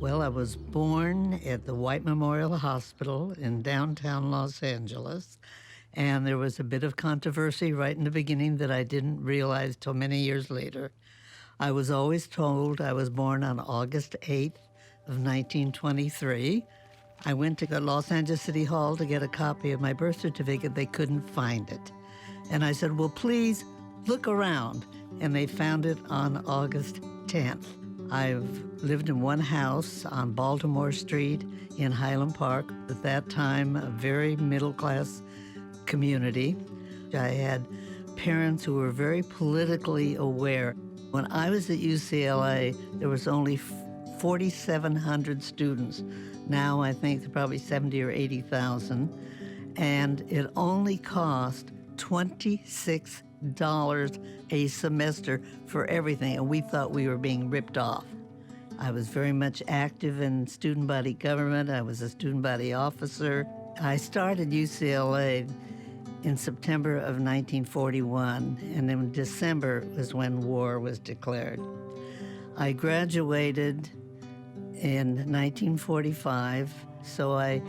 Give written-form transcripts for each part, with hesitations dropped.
Well, I was born at the White Memorial Hospital in downtown Los Angeles, and there was a bit of controversy right in the beginning that I didn't realize till many years later. I was always told I was born on August 8th of 1923. I went to the Los Angeles City Hall to get a copy of my birth certificate. They couldn't find it. And I said, well, please look around. And they found it on August 10th. I've lived in one house on Baltimore Street in Highland Park. At that time, a very middle-class community. I had parents who were very politically aware. When I was at UCLA, there was only 4,700 students. Now I think there are probably 70 or 80,000. And it only cost $26 a semester for everything, and we thought we were being ripped off. I was very much active in student body government. I was a student body officer. I started UCLA in September of 1941, and in December was when war was declared. I graduated in 1945, so I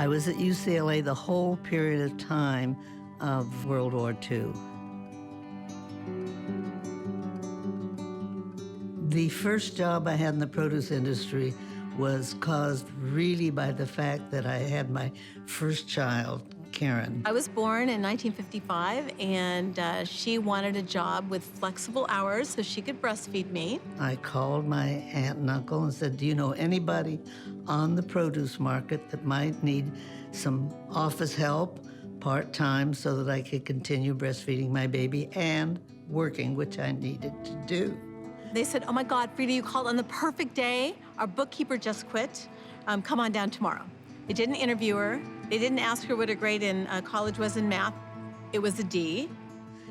was at UCLA the whole period of time of World War II. The first job I had in the produce industry was caused really by the fact that I had my first child, Karen. I was born in 1955, and she wanted a job with flexible hours so she could breastfeed me. I called my aunt and uncle and said, do you know anybody on the produce market that might need some office help part-time so that I could continue breastfeeding my baby and working, which I needed to do. They said, oh my God, Frieda, you called on the perfect day. Our bookkeeper just quit. Come on down tomorrow. They didn't interview her. They didn't ask her what her grade in college was in math. It was a D.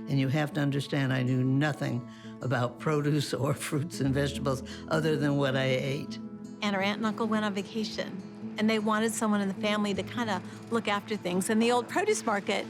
And you have to understand, I knew nothing about produce or fruits and vegetables other than what I ate. And her aunt and uncle went on vacation, and they wanted someone in the family to kind of look after things. In the old produce market,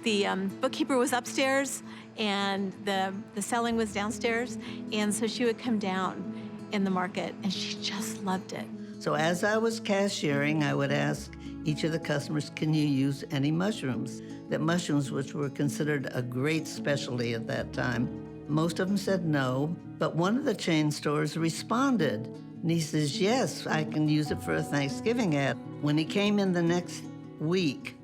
the bookkeeper was upstairs, and the selling was downstairs, and so she would come down in the market, and she just loved it. So as I was cashiering, I would ask each of the customers, can you use any mushrooms? That mushrooms, which were considered a great specialty at that time. Most of them said no, but one of the chain stores responded. And he says, yes, I can use it for a Thanksgiving ad. When he came in the next week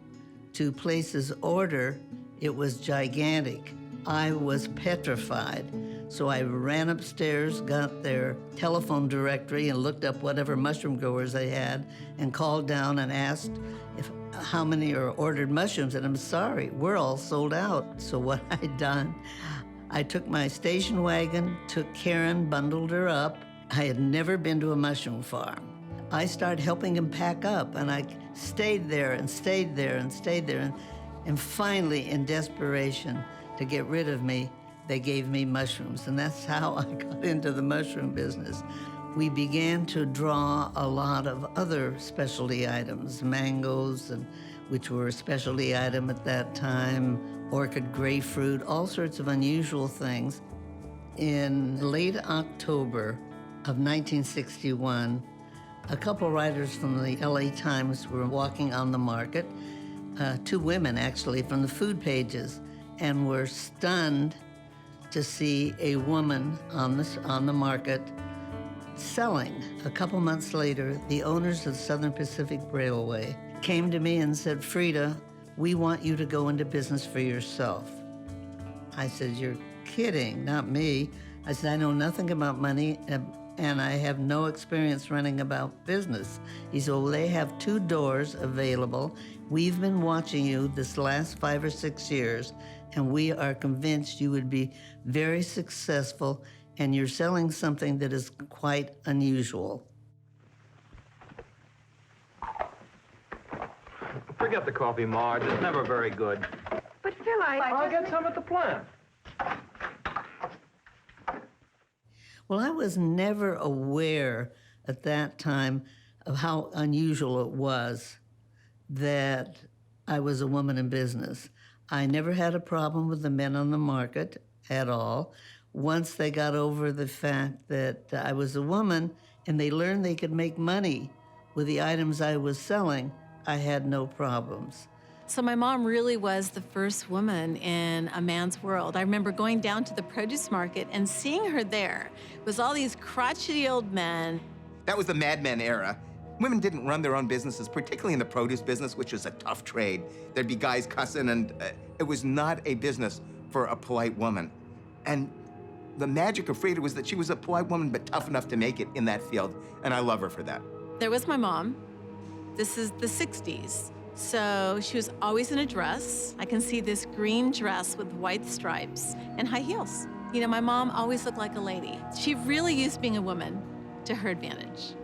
to place his order, it was gigantic. I was petrified. So I ran upstairs, got their telephone directory, and looked up whatever mushroom growers they had, and called down and asked how many are ordered mushrooms. And I'm sorry, we're all sold out. So what I'd done, I took my station wagon, took Karen, bundled her up. I had never been to a mushroom farm. I started helping him pack up, and I stayed there and stayed there and stayed there. And finally, in desperation to get rid of me, they gave me mushrooms, and that's how I got into the mushroom business. We began to draw a lot of other specialty items, mangoes, which were a specialty item at that time, orchid grapefruit, all sorts of unusual things. In late October of 1961, a couple writers from the LA Times were walking on the market, two women actually from the food pages, and were stunned to see a woman on the market selling. A couple months later, the owners of Southern Pacific Railway came to me and said, Frieda, we want you to go into business for yourself. I said, you're kidding, not me. I said, I know nothing about money, and I have no experience running about business. He said, well, they have 2 doors available. We've been watching you this last 5 or 6 years, and we are convinced you would be very successful, and you're selling something that is quite unusual. Forget the coffee, Marge. It's never very good. But Phil, I'll get some at the plant. Well, I was never aware at that time of how unusual it was that I was a woman in business. I never had a problem with the men on the market at all. Once they got over the fact that I was a woman and they learned they could make money with the items I was selling, I had no problems. So my mom really was the first woman in a man's world. I remember going down to the produce market and seeing her there. It was all these crotchety old men. That was the Mad Men era. Women didn't run their own businesses, particularly in the produce business, which was a tough trade. There'd be guys cussing, and it was not a business for a polite woman. And the magic of Frieda was that she was a polite woman, but tough enough to make it in that field, and I love her for that. There was my mom. This is the 60s. So she was always in a dress. I can see this green dress with white stripes and high heels. You know, my mom always looked like a lady. She really used being a woman to her advantage.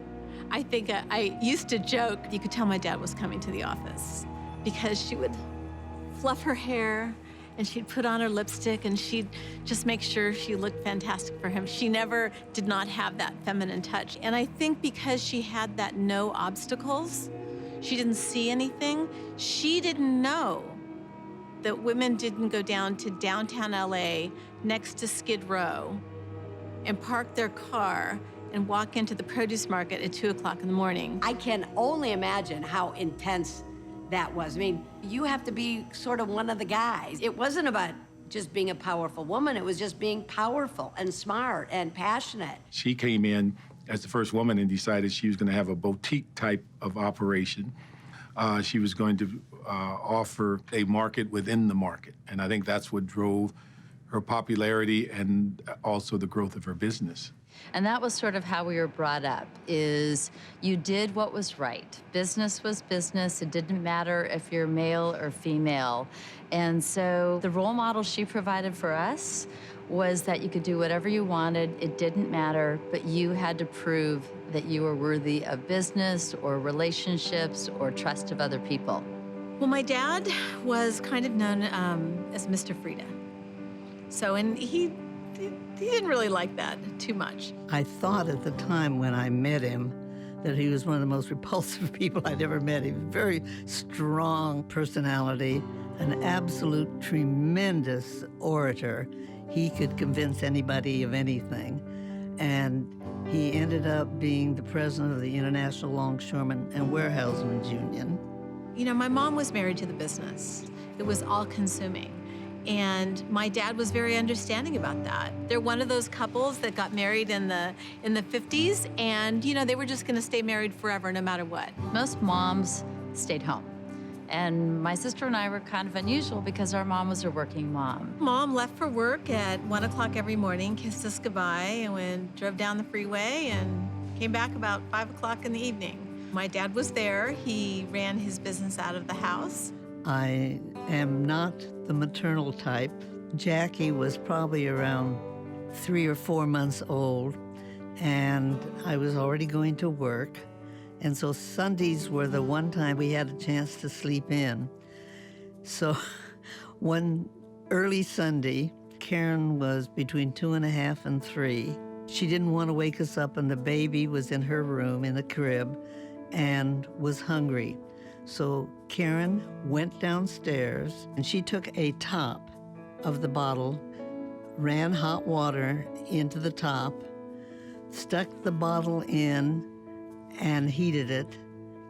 I think I used to joke, you could tell my dad was coming to the office because she would fluff her hair and she'd put on her lipstick and she'd just make sure she looked fantastic for him. She never did not have that feminine touch. And I think because she had that no obstacles, she didn't see anything, she didn't know that women didn't go down to downtown LA next to Skid Row and park their car and walk into the produce market at 2 o'clock in the morning. I can only imagine how intense that was. I mean, you have to be sort of one of the guys. It wasn't about just being a powerful woman, it was just being powerful and smart and passionate. She came in as the first woman and decided she was going to have a boutique type of operation. She was going to offer a market within the market. And I think that's what drove her popularity and also the growth of her business. And that was sort of how we were brought up, is you did what was right. Business was business. It didn't matter if you're male or female. And so the role model she provided for us was that you could do whatever you wanted. It didn't matter, but you had to prove that you were worthy of business or relationships or trust of other people. Well, my dad was kind of known as Mr. Frieda. So, and he didn't really like that too much. I thought at the time when I met him that he was one of the most repulsive people I'd ever met. He was a very strong personality, an absolute tremendous orator. He could convince anybody of anything. And he ended up being the president of the International Longshoremen and Warehousemen's Union. You know, my mom was married to the business. It was all-consuming. And my dad was very understanding about that. They're one of those couples that got married in the 50s, and you know, they were just gonna stay married forever no matter what. Most moms stayed home. And my sister and I were kind of unusual because our mom was a working mom. Mom left for work at 1 o'clock every morning, kissed us goodbye, and drove down the freeway and came back about 5 o'clock in the evening. My dad was there. He ran his business out of the house. I am not the maternal type. Jackie was probably around 3 or 4 months old, and I was already going to work. And so Sundays were the one time we had a chance to sleep in. So one early Sunday, Karen was between 2.5 and 3. She didn't want to wake us up, and the baby was in her room in the crib and was hungry. So Karen went downstairs and she took a top of the bottle, ran hot water into the top, stuck the bottle in and heated it,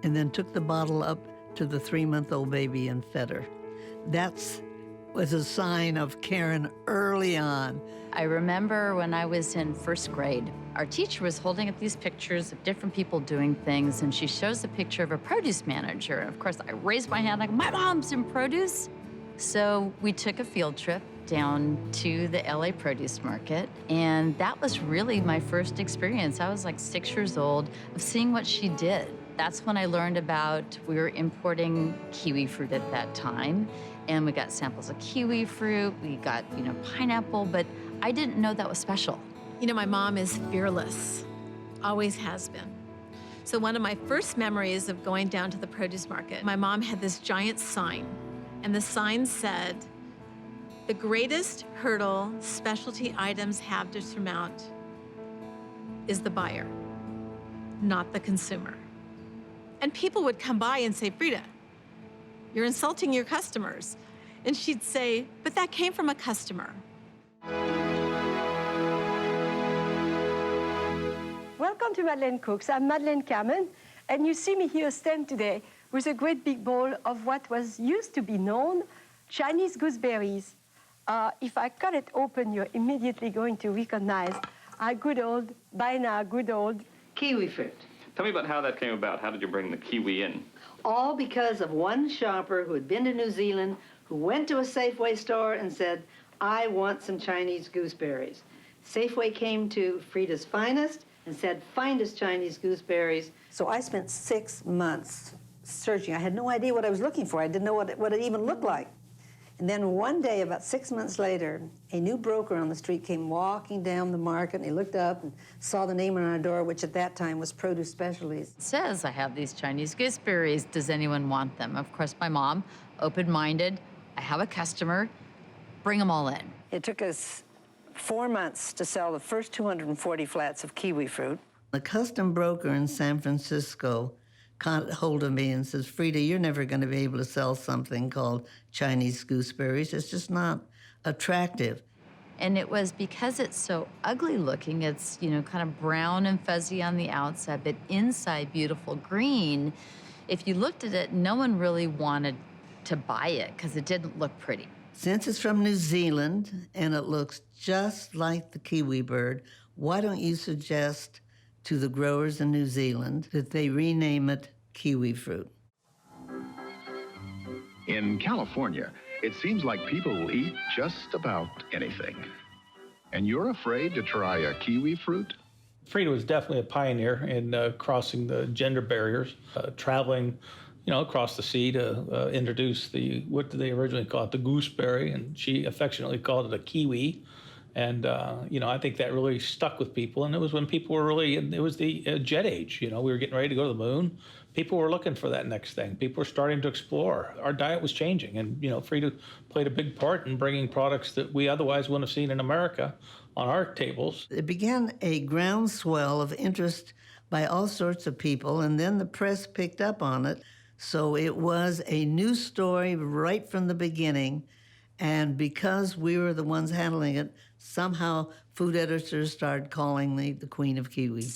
and then took the bottle up to the 3-month-old baby and fed her. That was a sign of Karen early on. I remember when I was in first grade, our teacher was holding up these pictures of different people doing things, and she shows a picture of a produce manager. And of course, I raised my hand like, my mom's in produce. So we took a field trip down to the LA produce market, and that was really my first experience. I was like 6 years old of seeing what she did. That's when I learned about, we were importing kiwi fruit at that time, and we got samples of kiwi fruit, we got, pineapple, but I didn't know that was special. You know, my mom is fearless, always has been. So one of my first memories of going down to the produce market, my mom had this giant sign, and the sign said, "The greatest hurdle specialty items have to surmount is the buyer, not the consumer." And people would come by and say, "Frieda, you're insulting your customers." And she'd say, "But that came from a customer." Welcome to Madeleine Cooks. I'm Madeleine Caplan, and you see me here stand today with a great big bowl of what was used to be known Chinese gooseberries. If I cut it open, you're immediately going to recognize our good old kiwi fruit. Tell me about how that came about. How did you bring the kiwi in? All because of one shopper who had been to New Zealand, who went to a Safeway store and said, I want some Chinese gooseberries. Safeway came to Frieda's Finest and said, find us Chinese gooseberries. So I spent 6 months searching. I had no idea what I was looking for. I didn't know what it even looked like. And then one day, about 6 months later, a new broker on the street came walking down the market, and he looked up and saw the name on our door, which at that time was Produce Specialties. It says, I have these Chinese gooseberries. Does anyone want them? Of course, my mom, open-minded. I have a customer. Bring them all in. It took us 4 months to sell the first 240 flats of kiwi fruit. A custom broker in San Francisco caught hold of me and says, Frieda, you're never going to be able to sell something called Chinese gooseberries. It's just not attractive. And it was because it's so ugly looking. It's, you know, kind of brown and fuzzy on the outside, but inside beautiful green. If you looked at it, no one really wanted to buy it because it didn't look pretty. Since it's from New Zealand and it looks just like the kiwi bird, why don't you suggest to the growers in New Zealand that they rename it kiwi fruit? In California, it seems like people will eat just about anything. And you're afraid to try a kiwi fruit? Frieda was definitely a pioneer in crossing the gender barriers, traveling, you know, across the sea to introduce what did they originally call it, the gooseberry, and she affectionately called it a kiwi. And, you know, I think that really stuck with people. And it was when people were really, it was the jet age. You know, we were getting ready to go to the moon. People were looking for that next thing. People were starting to explore. Our diet was changing. And, you know, Frieda played a big part in bringing products that we otherwise wouldn't have seen in America on our tables. It began a groundswell of interest by all sorts of people, and then the press picked up on it. So it was a news story right from the beginning. And because we were the ones handling it, somehow food editors started calling me the Queen of Kiwi.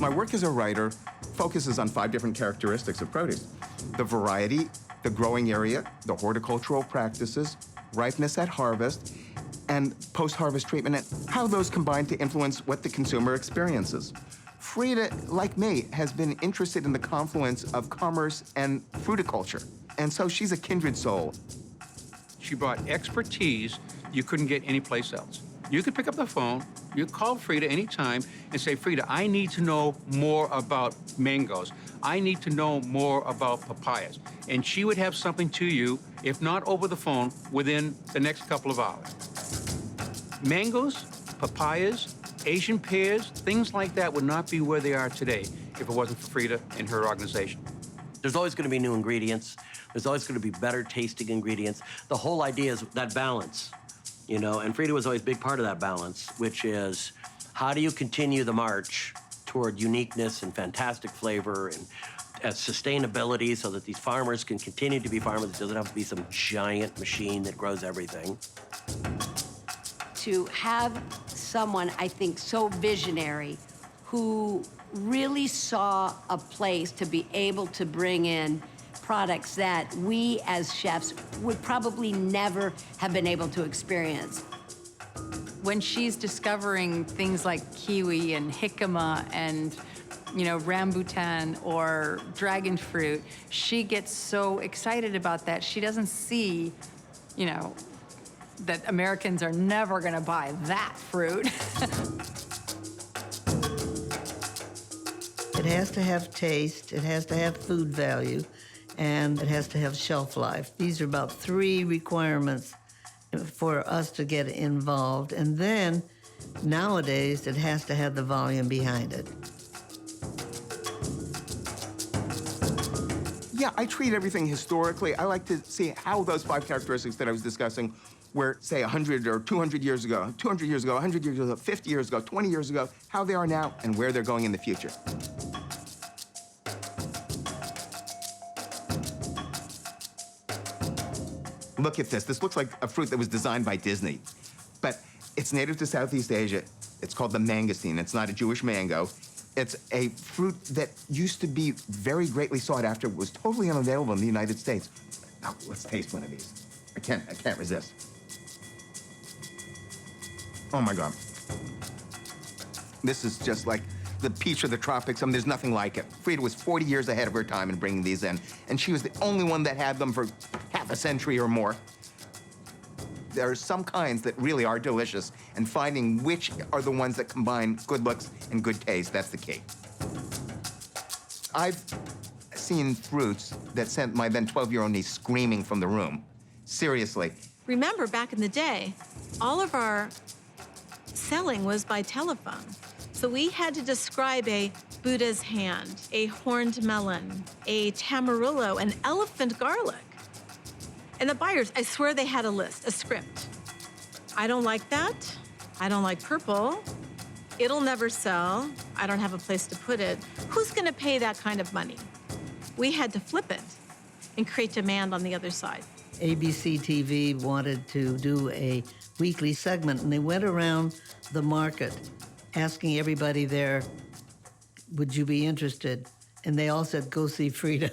My work as a writer focuses on 5 different characteristics of produce: the variety, the growing area, the horticultural practices, ripeness at harvest, and post-harvest treatment, and how those combine to influence what the consumer experiences. Frieda, like me, has been interested in the confluence of commerce and fruticulture, and so she's a kindred soul. She brought expertise you couldn't get anyplace else. You could pick up the phone, you call Frieda anytime and say, Frieda, I need to know more about mangoes. I need to know more about papayas. And she would have something to you, if not over the phone, within the next couple of hours. Mangoes, papayas, Asian pears, things like that would not be where they are today if it wasn't for Frieda and her organization. There's always going to be new ingredients. There's always going to be better tasting ingredients. The whole idea is that balance, you know, and Frieda was always a big part of that balance, which is how do you continue the march toward uniqueness and fantastic flavor and sustainability so that these farmers can continue to be farmers. It doesn't have to be some giant machine that grows everything. To have someone, I think, so visionary who really saw a place to be able to bring in products that we as chefs would probably never have been able to experience. When she's discovering things like kiwi and jicama and, you know, rambutan or dragon fruit, she gets so excited about that. She doesn't see, you know, that Americans are never gonna buy that fruit. It has to have taste, it has to have food value, and it has to have shelf life. These are about 3 requirements for us to get involved. And then, nowadays, it has to have the volume behind it. Yeah, I treat everything historically. I like to see how those 5 characteristics that I was discussing were, say, 100 or 200 years ago, 200 years ago, 100 years ago, 50 years ago, 20 years ago, how they are now, and where they're going in the future. Look at this. This looks like a fruit that was designed by Disney. But it's native to Southeast Asia. It's called the mangosteen. It's not a Jewish mango. It's a fruit that used to be very greatly sought after. It was totally unavailable in the United States. Now, let's taste one of these. I can't resist. Oh my God. This is just like the peach of the tropics. I mean, there's nothing like it. Frieda was 40 years ahead of her time in bringing these in, and she was the only one that had them for half a century or more. There are some kinds that really are delicious, and finding which are the ones that combine good looks and good taste, that's the key. I've seen fruits that sent my then 12-year-old niece screaming from the room. Seriously. Remember, back in the day, all of our selling was by telephone. So we had to describe a Buddha's hand, a horned melon, a tamarillo, an elephant garlic. And the buyers, I swear they had a list, a script. I don't like that. I don't like purple. It'll never sell. I don't have a place to put it. Who's gonna pay that kind of money? We had to flip it and create demand on the other side. ABC TV wanted to do a weekly segment, and they went around the market asking everybody there, would you be interested? And they all said, go see Frieda.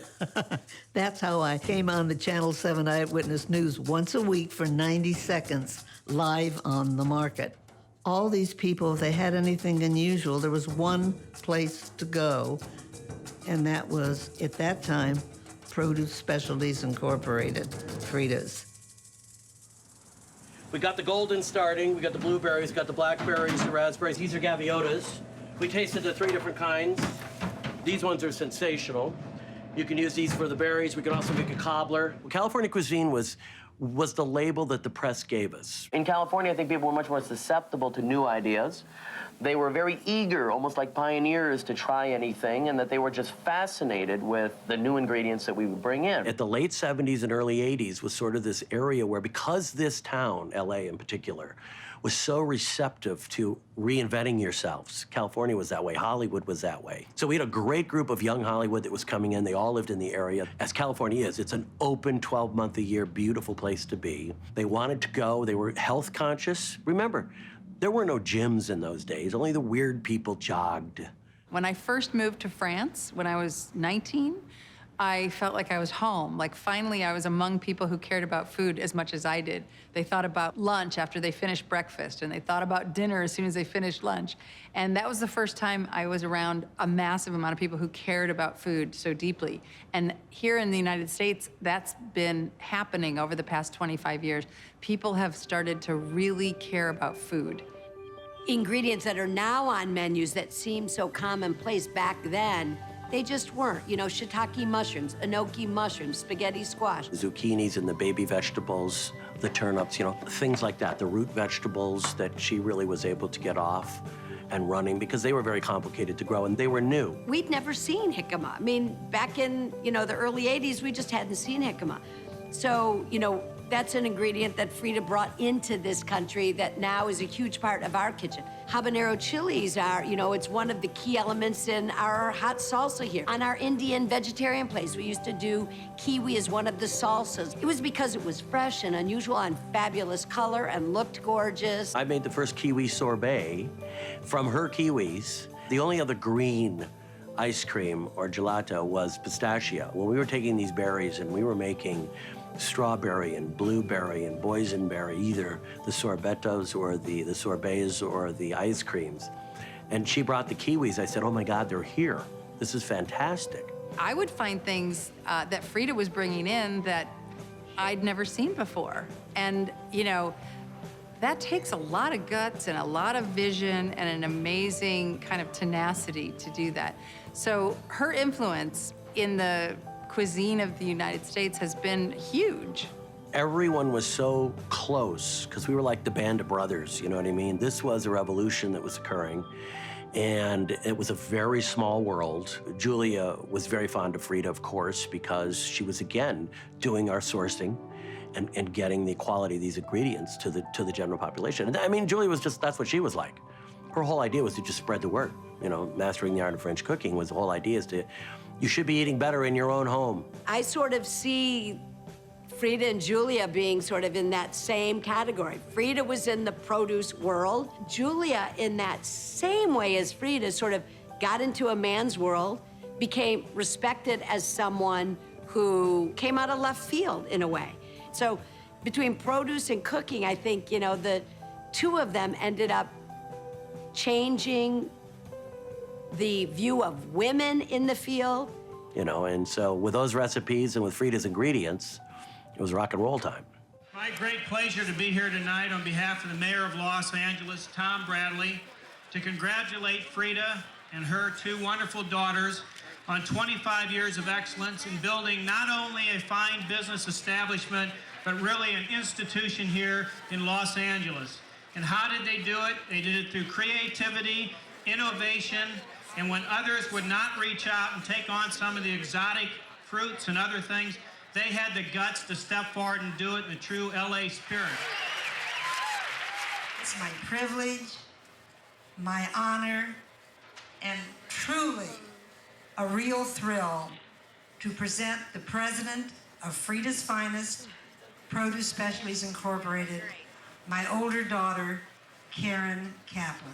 That's how I came on the Channel 7 Eyewitness News once a week for 90 seconds, live on the market. All these people, if they had anything unusual, there was one place to go, and that was, at that time, Produce Specialties Incorporated, Frieda's. We got the golden starting, we got the blueberries, we got the blackberries, the raspberries. These are gaviotas. We tasted the 3 different kinds. These ones are sensational. You can use these for the berries. We can also make a cobbler. California cuisine was the label that the press gave us. In California, I think people were much more susceptible to new ideas. They were very eager, almost like pioneers, to try anything, and that they were just fascinated with the new ingredients that we would bring in. At the late 70s and early 80s was sort of this area where, because this town, LA in particular, was so receptive to reinventing yourselves. California was that way, Hollywood was that way. So we had a great group of young Hollywood that was coming in. They all lived in the area. As California is, it's an open 12-month-a-year, beautiful place to be. They wanted to go, they were health conscious. Remember, there were no gyms in those days, only the weird people jogged. When I first moved to France, when I was 19, I felt like I was home. Like, finally, I was among people who cared about food as much as I did. They thought about lunch after they finished breakfast, and they thought about dinner as soon as they finished lunch. And that was the first time I was around a massive amount of people who cared about food so deeply. And here in the United States, that's been happening over the past 25 years. People have started to really care about food. Ingredients that are now on menus that seem so commonplace back then, they just weren't. You know, shiitake mushrooms, enoki mushrooms, spaghetti squash. Zucchinis and the baby vegetables, the turnips, you know, things like that. The root vegetables that she really was able to get off and running because they were very complicated to grow and they were new. We'd never seen jicama. I mean, back in, the early 80s, we just hadn't seen jicama. So, that's an ingredient that Frieda brought into this country that now is a huge part of our kitchen. Habanero chilies are, it's one of the key elements in our hot salsa here. On our Indian vegetarian place, we used to do kiwi as one of the salsas. It was because it was fresh and unusual and fabulous color and looked gorgeous. I made the first kiwi sorbet from her kiwis. The only other green ice cream or gelato was pistachio. When we were taking these berries and we were making strawberry and blueberry and boysenberry, either the sorbetos or the sorbets or the ice creams. And she brought the kiwis. I said, oh my God, they're here. This is fantastic. I would find things that Frieda was bringing in that I'd never seen before. And, that takes a lot of guts and a lot of vision and an amazing kind of tenacity to do that. So her influence in the cuisine of the United States has been huge. Everyone was so close because we were like the band of brothers, you know what I mean? This was a revolution that was occurring, and it was a very small world. Julia was very fond of Frieda, of course, because she was, again, doing our sourcing and getting the quality of these ingredients to the general population. And I mean, Julia was just, that's what she was like. Her whole idea was to just spread the word. Mastering the art of French cooking was the whole idea is you should be eating better in your own home. I sort of see Frieda and Julia being sort of in that same category. Frieda was in the produce world. Julia, in that same way as Frieda, sort of got into a man's world, became respected as someone who came out of left field in a way. So between produce and cooking, I think, you know, the two of them ended up changing the view of women in the field. You know, and so with those recipes and with Frieda's ingredients, it was rock and roll time. My great pleasure to be here tonight on behalf of the Mayor of Los Angeles, Tom Bradley, to congratulate Frieda and her two wonderful daughters on 25 years of excellence in building not only a fine business establishment, but really an institution here in Los Angeles. And how did they do it? They did it through creativity, innovation, and when others would not reach out and take on some of the exotic fruits and other things, they had the guts to step forward and do it in the true LA spirit. It's my privilege, my honor, and truly a real thrill to present the president of Frieda's Finest Produce Specialties Incorporated, my older daughter, Karen Caplan.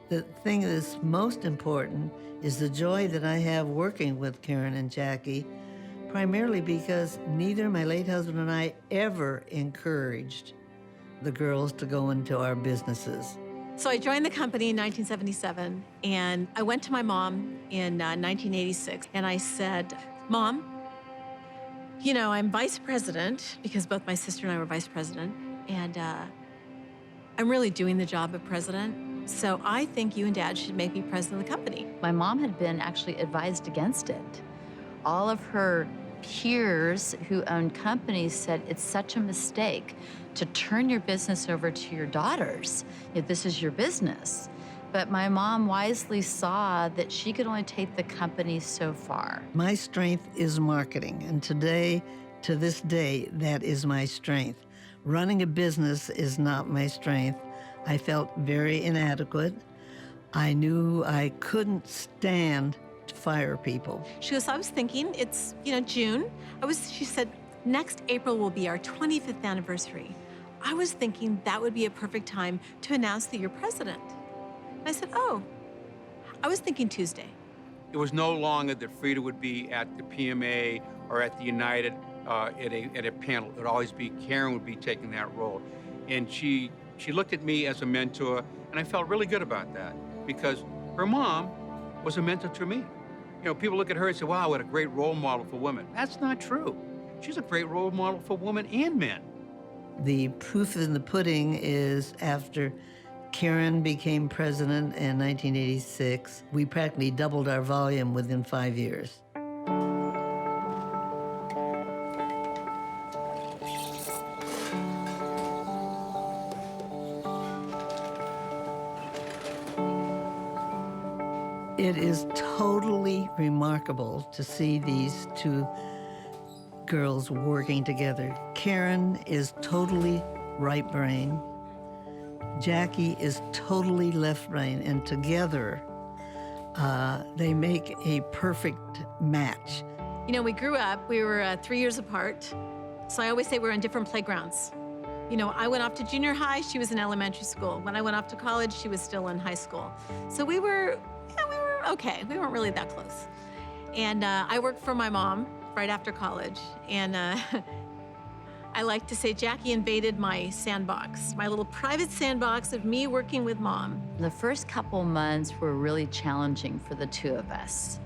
The thing that's most important is the joy that I have working with Karen and Jackie, primarily because neither my late husband and I ever encouraged the girls to go into our businesses. So I joined the company in 1977, and I went to my mom in 1986, and I said, Mom, you know, I'm vice president, because both my sister and I were vice president, and I'm really doing the job of president. So I think you and Dad should make me president of the company. My mom had been actually advised against it. All of her peers who owned companies said it's such a mistake to turn your business over to your daughters. You know, this is your business. But my mom wisely saw that she could only take the company so far. My strength is marketing, and today, to this day, that is my strength. Running a business is not my strength. I felt very inadequate. I knew I couldn't stand to fire people. She goes, I was thinking, it's, you know, June. She said, next April will be our 25th anniversary. I was thinking that would be a perfect time to announce that you're president. And I said, oh, I was thinking Tuesday. It was no longer that Frieda would be at the PMA or at the United at a panel. It would always be Karen would be taking that role. And she looked at me as a mentor, and I felt really good about that because her mom was a mentor to me. You know, people look at her and say, wow, what a great role model for women. That's not true. She's a great role model for women and men. The proof in the pudding is after Karen became president in 1986, we practically doubled our volume within 5 years. It is totally remarkable to see these two girls working together. Karen is totally right brain. Jackie is totally left brain, and together they make a perfect match. You know, we grew up, we were 3 years apart, so I always say we're on different playgrounds. You know, I went off to junior high, she was in elementary school. When I went off to college, she was still in high school. So we were okay. We weren't really that close. And I worked for my mom right after college, and I like to say Jackie invaded my sandbox, my little private sandbox of me working with Mom. The first couple months were really challenging for the two of us.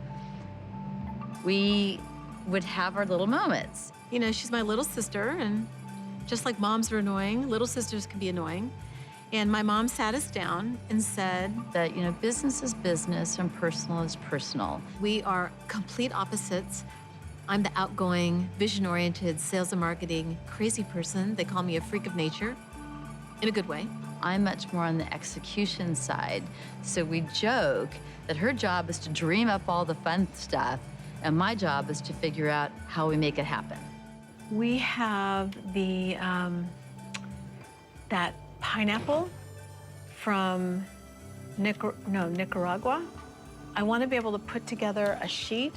We would have our little moments. You know, she's my little sister, and just like moms are annoying, little sisters can be annoying. And my mom sat us down and said that, you know, business is business and personal is personal. We are complete opposites. I'm the outgoing, vision-oriented, sales and marketing crazy person. They call me a freak of nature, in a good way. I'm much more on the execution side. So we joke that her job is to dream up all the fun stuff, and my job is to figure out how we make it happen. We have the that pineapple from Nicaragua. I want to be able to put together a sheet,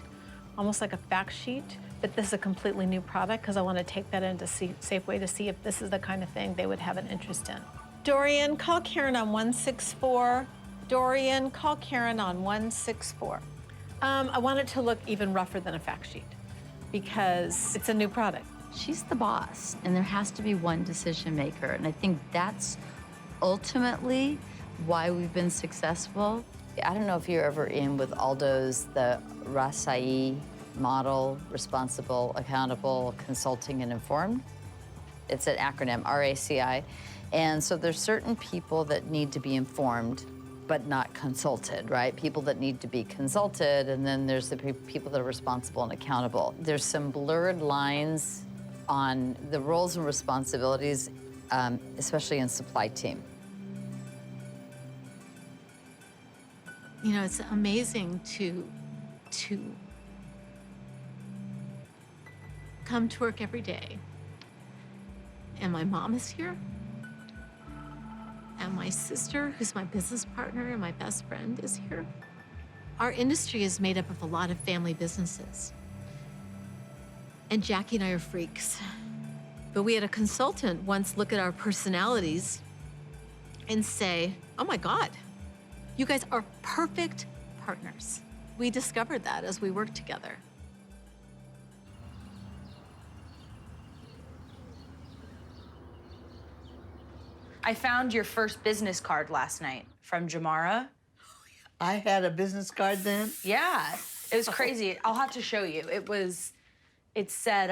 almost like a fact sheet, that this is a completely new product, because I want to take that into Safeway to see if this is the kind of thing they would have an interest in. Dorian, call Karen on 164. Dorian, call Karen on 164. I want it to look even rougher than a fact sheet because it's a new product. She's the boss, and there has to be one decision maker. And I think that's ultimately why we've been successful. I don't know if you're ever in with Aldo's, the RACI model, responsible, accountable, consulting, and informed. It's an acronym, RACI. And so there's certain people that need to be informed, but not consulted, right? People that need to be consulted, and then there's the people that are responsible and accountable. There's some blurred lines on the roles and responsibilities, especially in supply team. You know, it's amazing to come to work every day, and my mom is here, and my sister, who's my business partner and my best friend, is here. Our industry is made up of a lot of family businesses. And Jackie and I are freaks. But we had a consultant once look at our personalities and say, oh my God, you guys are perfect partners. We discovered that as we worked together. I found your first business card last night from Jamara. I had a business card then? Yeah, it was crazy. I'll have to show you. It said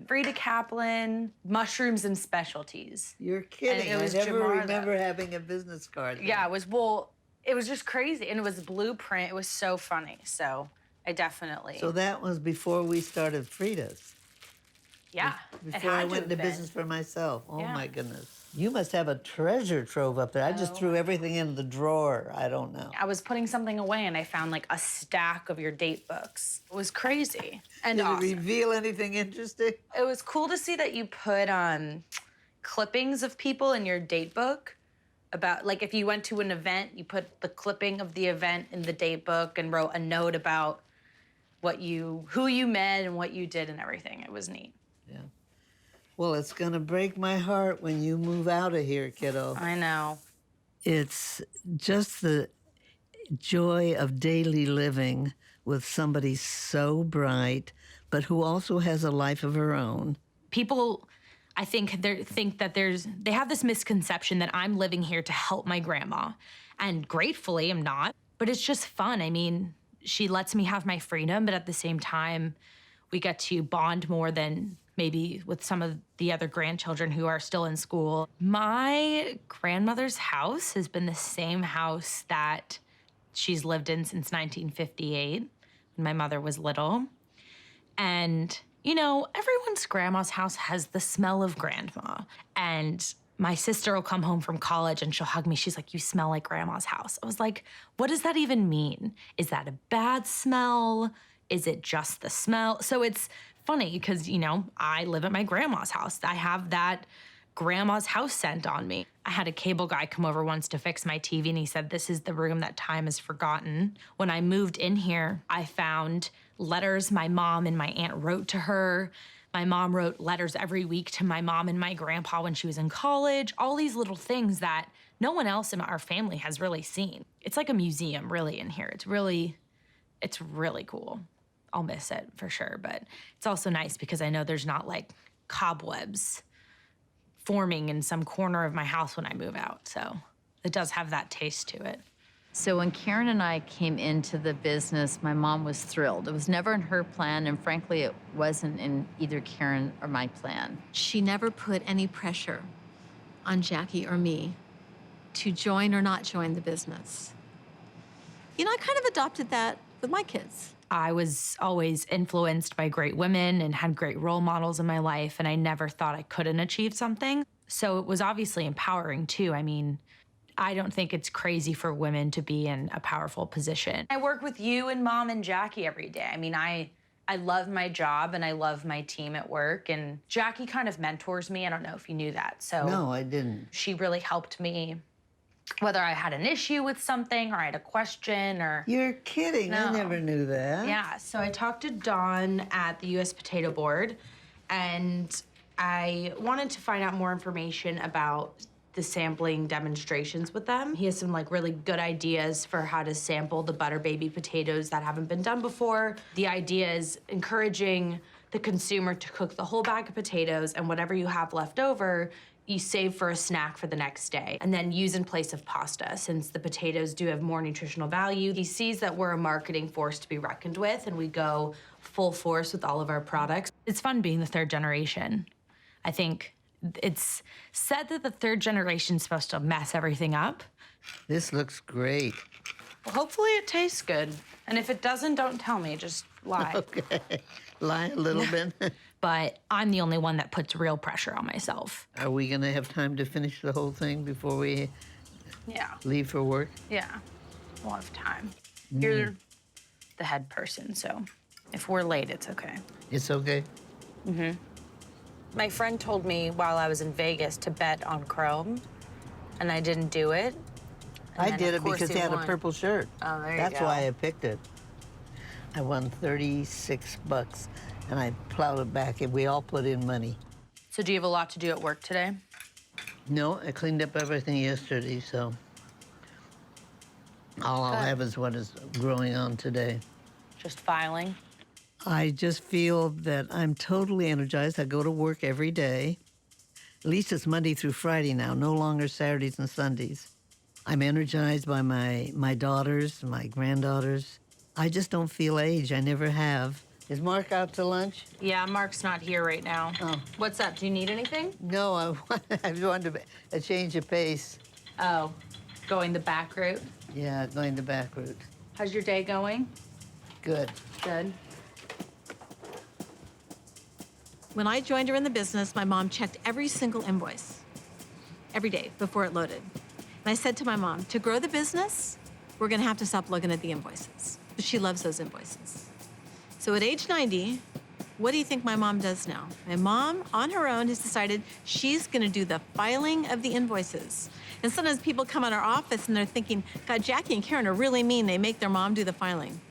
Frieda Caplan, mushrooms and specialties. You're kidding. And it was I never Jamara. remember having a business card then. Yeah, it was just crazy. And it was blueprint. It was so funny. So I definitely. So that was before we started Frieda's. Yeah. Before I went into business for myself. Oh my goodness. You must have a treasure trove up there. I just threw everything in the drawer. I don't know. I was putting something away and I found like a stack of your date books. It was crazy and Did awesome. it reveal anything interesting? It was cool to see that you put clippings of people in your date book about, like, if you went to an event, you put the clipping of the event in the date book and wrote a note about who you met and what you did and everything. It was neat. Yeah. Well, it's gonna break my heart when you move out of here, kiddo. I know. It's just the joy of daily living with somebody so bright, but who also has a life of her own. People, I think, they have this misconception that I'm living here to help my grandma. And gratefully, I'm not. But it's just fun. I mean, she lets me have my freedom, but at the same time, we get to bond more than maybe with some of the other grandchildren who are still in school. My grandmother's house has been the same house that she's lived in since 1958, when my mother was little. And, you know, everyone's grandma's house has the smell of grandma. And my sister will come home from college and she'll hug me. She's like, you smell like grandma's house. I was like, what does that even mean? Is that a bad smell? Is it just the smell? So it's funny because, you know, I live at my grandma's house. I have that grandma's house scent on me. I had a cable guy come over once to fix my TV and he said, this is the room that time has forgotten. When I moved in here, I found letters my mom and my aunt wrote to her. My mom wrote letters every week to my mom and my grandpa when she was in college. All these little things that no one else in our family has really seen. It's like a museum really in here. It's really cool. I'll miss it for sure, but it's also nice because I know there's not like cobwebs forming in some corner of my house when I move out. So it does have that taste to it. So when Karen and I came into the business, my mom was thrilled. It was never in her plan, and frankly, it wasn't in either Karen or my plan. She never put any pressure on Jackie or me to join or not join the business. You know, I kind of adopted that with my kids. I was always influenced by great women and had great role models in my life, and I never thought I couldn't achieve something. So it was obviously empowering too. I mean, I don't think it's crazy for women to be in a powerful position. I work with you and Mom and Jackie every day. I mean, I I love my job and I love my team at work. And Jackie kind of mentors me. I don't know if you knew that. So No, I didn't. she really helped me, whether I had an issue with something or I had a question or... You're kidding. No. I never knew that. Yeah, so I talked to Don at the U.S. Potato Board, and I wanted to find out more information about the sampling demonstrations with them. He has some like really good ideas for how to sample the butter baby potatoes that haven't been done before. The idea is encouraging the consumer to cook the whole bag of potatoes, and whatever you have left over, you save for a snack for the next day, and then use in place of pasta, since the potatoes do have more nutritional value. He sees that we're a marketing force to be reckoned with, and we go full force with all of our products. It's fun being the third generation. I think it's said that the third generation's supposed to mess everything up. This looks great. Well, hopefully it tastes good. And if it doesn't, don't tell me, just lie. Okay. Lie a little bit. But I'm the only one that puts real pressure on myself. Are we gonna have time to finish the whole thing before we leave for work? Yeah, we'll have time. You're the head person, so if we're late, it's okay. It's okay? Mm-hmm. My friend told me while I was in Vegas to bet on Chrome, and I didn't do it. I did it because he had a purple shirt. Oh, there you go. That's why I picked it. I won $36, and I plowed it back, and we all put in money. So do you have a lot to do at work today? No, I cleaned up everything yesterday, so all I'll have is what is growing on today. Just filing? I just feel that I'm totally energized. I go to work every day. At least it's Monday through Friday now, no longer Saturdays and Sundays. I'm energized by my daughters, my granddaughters. I just don't feel age. I never have. Is Mark out to lunch? Yeah, Mark's not here right now. Oh. What's up? Do you need anything? No, I wanted a change of pace. Oh, going the back route? Yeah, going the back route. How's your day going? Good. Good. When I joined her in the business, my mom checked every single invoice, every day before it loaded. And I said to my mom, to grow the business, we're gonna have to stop looking at the invoices. But she loves those invoices. So at age 90, what do you think my mom does now? My mom, on her own, has decided she's gonna do the filing of the invoices. And sometimes people come in our office and they're thinking, God, Jackie and Karen are really mean. They make their mom do the filing.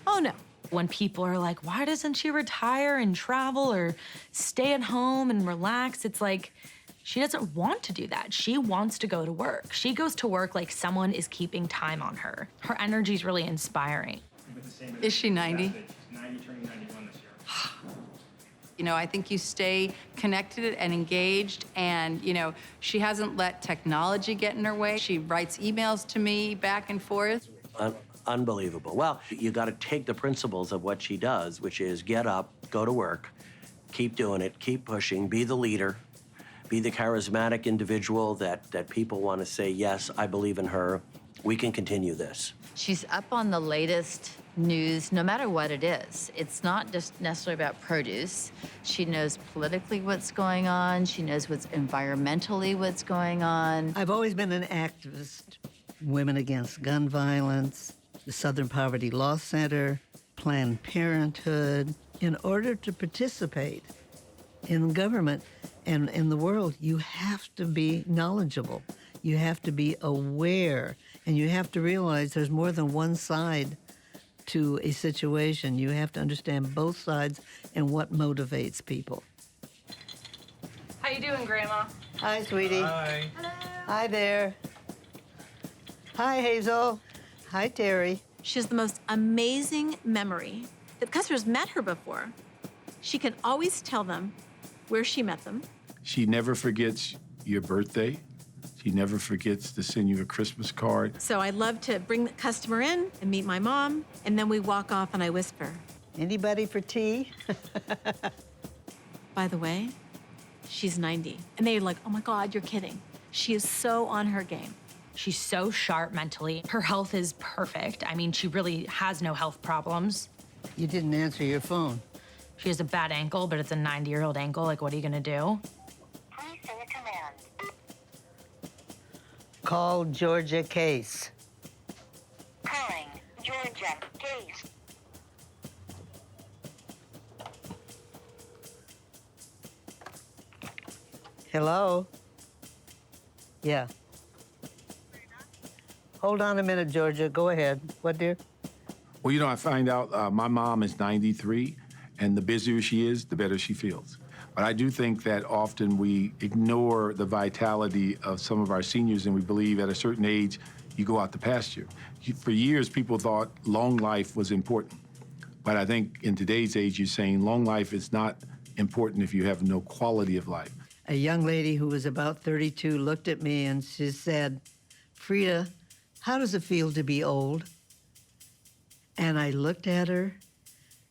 Oh, no. When people are like, why doesn't she retire and travel or stay at home and relax? It's like, she doesn't want to do that. She wants to go to work. She goes to work like someone is keeping time on her. Her energy is really inspiring. Is she 90? 90, turning 91 this year. You know, I think you stay connected and engaged, and, you know, she hasn't let technology get in her way. She writes emails to me back and forth. Unbelievable. Well, you got to take the principles of what she does, which is get up, go to work, keep doing it, keep pushing, be the leader, be the charismatic individual that people want to say, yes, I believe in her. We can continue this. She's up on the latest news, no matter what it is. It's not just necessarily about produce. She knows politically what's going on. She knows what's environmentally what's going on. I've always been an activist. Women Against Gun Violence, the Southern Poverty Law Center, Planned Parenthood. In order to participate in government and in the world, you have to be knowledgeable. You have to be aware, and you have to realize there's more than one side to a situation. You have to understand both sides and what motivates people. How you doing, Grandma? Hi, sweetie. Hi. Hi there. Hi, Hazel. Hi, Terry. She has the most amazing memory. The customers met her before. She can always tell them where she met them. She never forgets your birthday. She never forgets to send you a Christmas card. So I love to bring the customer in and meet my mom, and then we walk off and I whisper, Anybody for tea? by the way, she's 90. And they're like, oh my God, you're kidding. She is so on her game. She's so sharp mentally. Her health is perfect. I mean, she really has no health problems. You didn't answer your phone. She has a bad ankle, but it's a 90-year-old ankle. Like, what are you gonna do? Please say a command. Call Georgia Case. Calling Georgia Case. Hello? Yeah. Hold on a minute, Georgia. Go ahead. What, dear? Well, you know, I find out my mom is 93, and the busier she is, the better she feels. But I do think that often we ignore the vitality of some of our seniors, and we believe at a certain age, you go out to pasture. For years, people thought long life was important. But I think in today's age, you're saying long life is not important if you have no quality of life. A young lady who was about 32 looked at me and she said, Frieda, how does it feel to be old? And I looked at her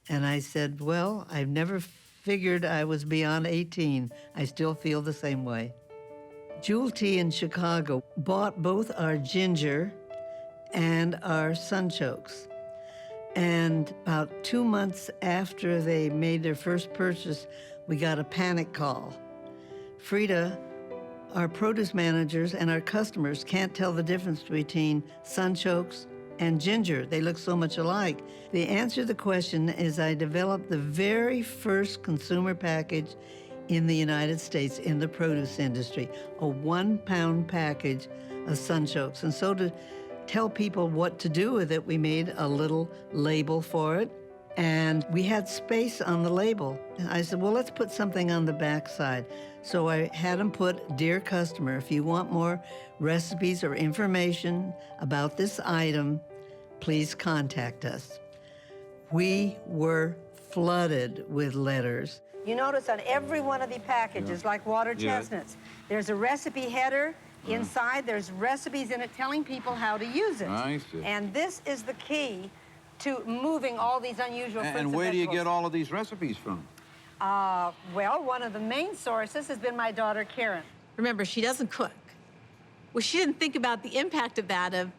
and I said, well, I've never figured I was beyond 18. I still feel the same way. Jewel Tea in Chicago bought both our ginger and our sunchokes. And about 2 months after they made their first purchase, we got a panic call. Frieda, our produce managers and our customers can't tell the difference between sunchokes and ginger. They look so much alike. The answer to the question is I developed the very first consumer package in the United States in the produce industry, a 1-pound package of sunchokes. And so to tell people what to do with it, we made a little label for it, and we had space on the label. And I said, well, let's put something on the back side. So I had them put, dear customer, if you want more recipes or information about this item, please contact us. We were flooded with letters. You notice on every one of the packages, like water chestnuts, there's a recipe header. Inside, there's recipes in it telling people how to use it. I see. And this is the key to moving all these unusual fruits And where do you get all of these recipes from? Well, one of the main sources has been my daughter, Karen. Remember, she doesn't cook. Well, she didn't think about the impact of that, of,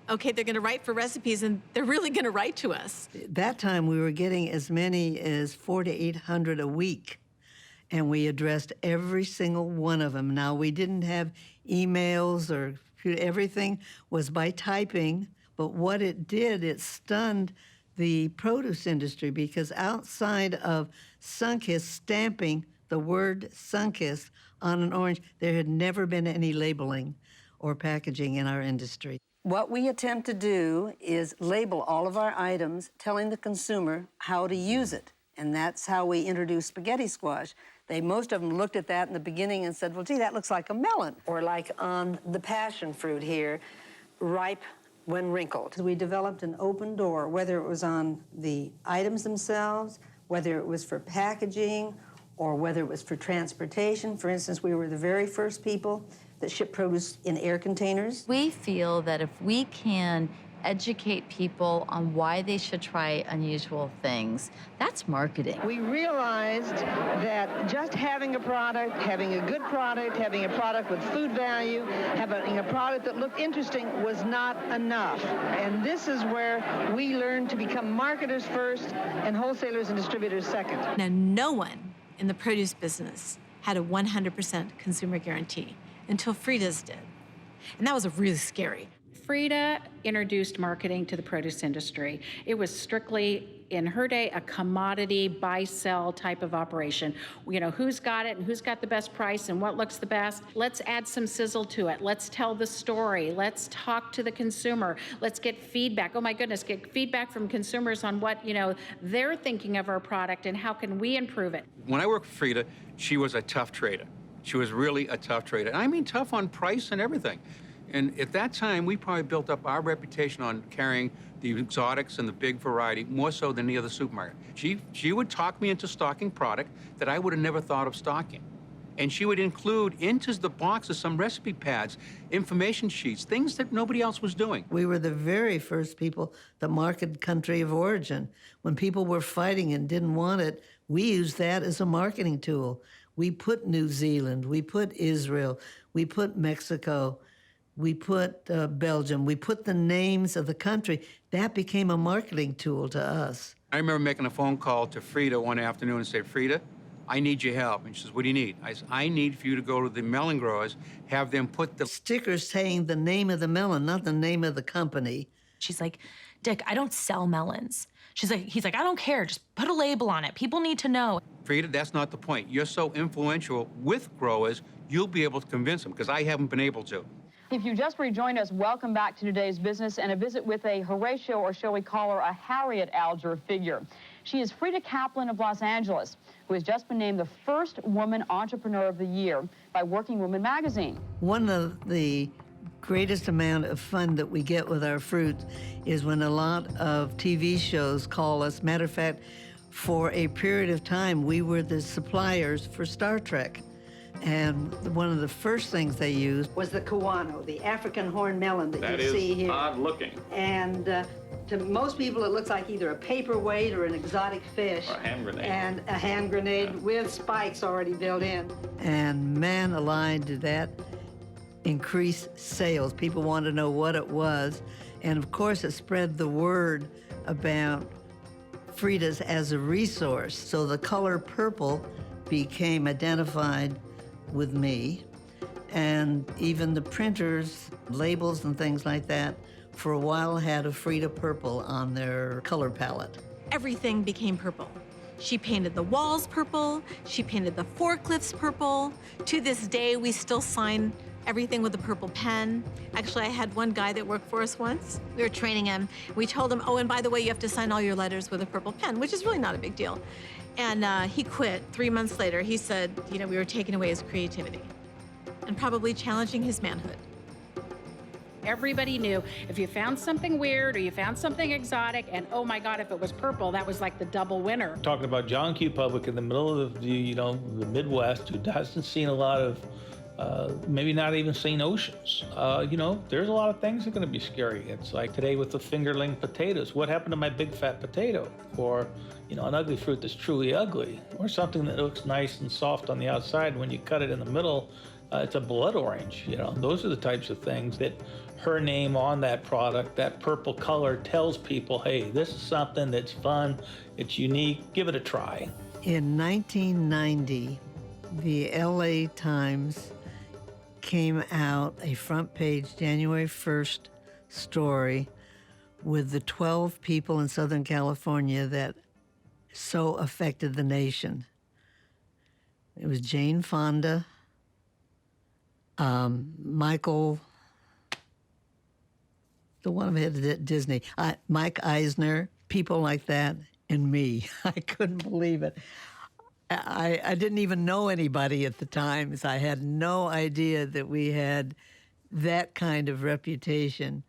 okay, they're going to write for recipes, and they're really going to write to us. That time, we were getting as many as 400 to 800 a week, and we addressed every single one of them. Now, we didn't have emails or everything was by typing, but what it did, it stunned the produce industry because outside of Sunkist stamping the word Sunkist on an orange, there had never been any labeling or packaging in our industry. What we attempt to do is label all of our items, telling the consumer how to use it. And that's how we introduced spaghetti squash. Most of them looked at that in the beginning and said, well, gee, that looks like a melon. Or like on the passion fruit here, ripe when wrinkled. We developed an open door, whether it was on the items themselves, whether it was for packaging, or whether it was for transportation. For instance, we were the very first people that shipped produce in air containers. We feel that if we can educate people on why they should try unusual things, that's marketing. We realized that just having a product, having a good product, having a product with food value, having a product that looked interesting was not enough. And this is where we learned to become marketers first and wholesalers and distributors second. Now, no one in the produce business had a 100% consumer guarantee until Frieda's did. And that was really scary. Frieda introduced marketing to the produce industry. It was strictly, in her day, a commodity buy-sell type of operation. You know, who's got it and who's got the best price and what looks the best. Let's add some sizzle to it. Let's tell the story. Let's talk to the consumer. Let's get feedback. Oh my goodness, get feedback from consumers on what, you know, they're thinking of our product and how can we improve it. When I worked for Frieda, she was a tough trader. She was really a tough trader. And I mean tough on price and everything. And at that time, we probably built up our reputation on carrying the exotics and the big variety more so than any other supermarket. She would talk me into stocking product that I would have never thought of stocking. And she would include into the boxes some recipe pads, information sheets, things that nobody else was doing. We were the very first people that marketed country of origin. When people were fighting and didn't want it, we used that as a marketing tool. We put New Zealand, we put Israel, we put Mexico, we put Belgium, we put the names of the country. That became a marketing tool to us. I remember making a phone call to Frieda one afternoon and say, Frieda, I need your help. And she says, what do you need? I said, I need for you to go to the melon growers, have them put the stickers saying the name of the melon, not the name of the company. She's like, Dick, I don't sell melons. He's like, I don't care, just put a label on it. People need to know. Frieda, that's not the point. You're so influential with growers, you'll be able to convince them, because I haven't been able to. If you just rejoined us, welcome back to Today's Business and a visit with a Horatio, or shall we call her a Harriet Alger figure. She is Frieda Caplan of Los Angeles, who has just been named the first woman entrepreneur of the year by Working Woman magazine. One of the greatest amount of fun that we get with our fruit is when a lot of TV shows call us. Matter of fact, for a period of time, we were the suppliers for Star Trek. And one of the first things they used was the Kiwano, the African horn melon that you see here. That is odd looking. And to most people, it looks like either a paperweight or an exotic fish. Or a hand grenade. And a hand grenade with spikes already built in. And man alive, did that increase sales. People wanted to know what it was. And of course, it spread the word about Frieda's as a resource. So the color purple became identified with me, and even the printers, labels and things like that, for a while had a Frieda purple on their color palette. Everything became purple. She painted the walls purple, she painted the forklifts purple. To this day, we still sign everything with a purple pen. Actually, I had one guy that worked for us once. We were training him. We told him, oh, and by the way, you have to sign all your letters with a purple pen, which is really not a big deal. And he quit 3 months later. He said, you know, we were taking away his creativity and probably challenging his manhood. Everybody knew if you found something weird or you found something exotic, and oh my God, if it was purple, that was like the double winner. Talking about John Q. Public in the middle of the, the Midwest, who hasn't seen a lot of, maybe not even seen oceans. There's a lot of things that are going to be scary. It's like today with the fingerling potatoes. What happened to my big fat potato? Or, an ugly fruit that's truly ugly. Or something that looks nice and soft on the outside. When you cut it in the middle, it's a blood orange. Those are the types of things that her name on that product, that purple color, tells people, hey, this is something that's fun, it's unique, give it a try. In 1990, the LA Times came out a front page January 1st story with the 12 people in Southern California that so affected the nation. It was Jane Fonda, Michael, the one head at Disney, Mike Eisner, people like that, and me. I couldn't believe it. I didn't even know anybody at the time, so I had no idea that we had that kind of reputation.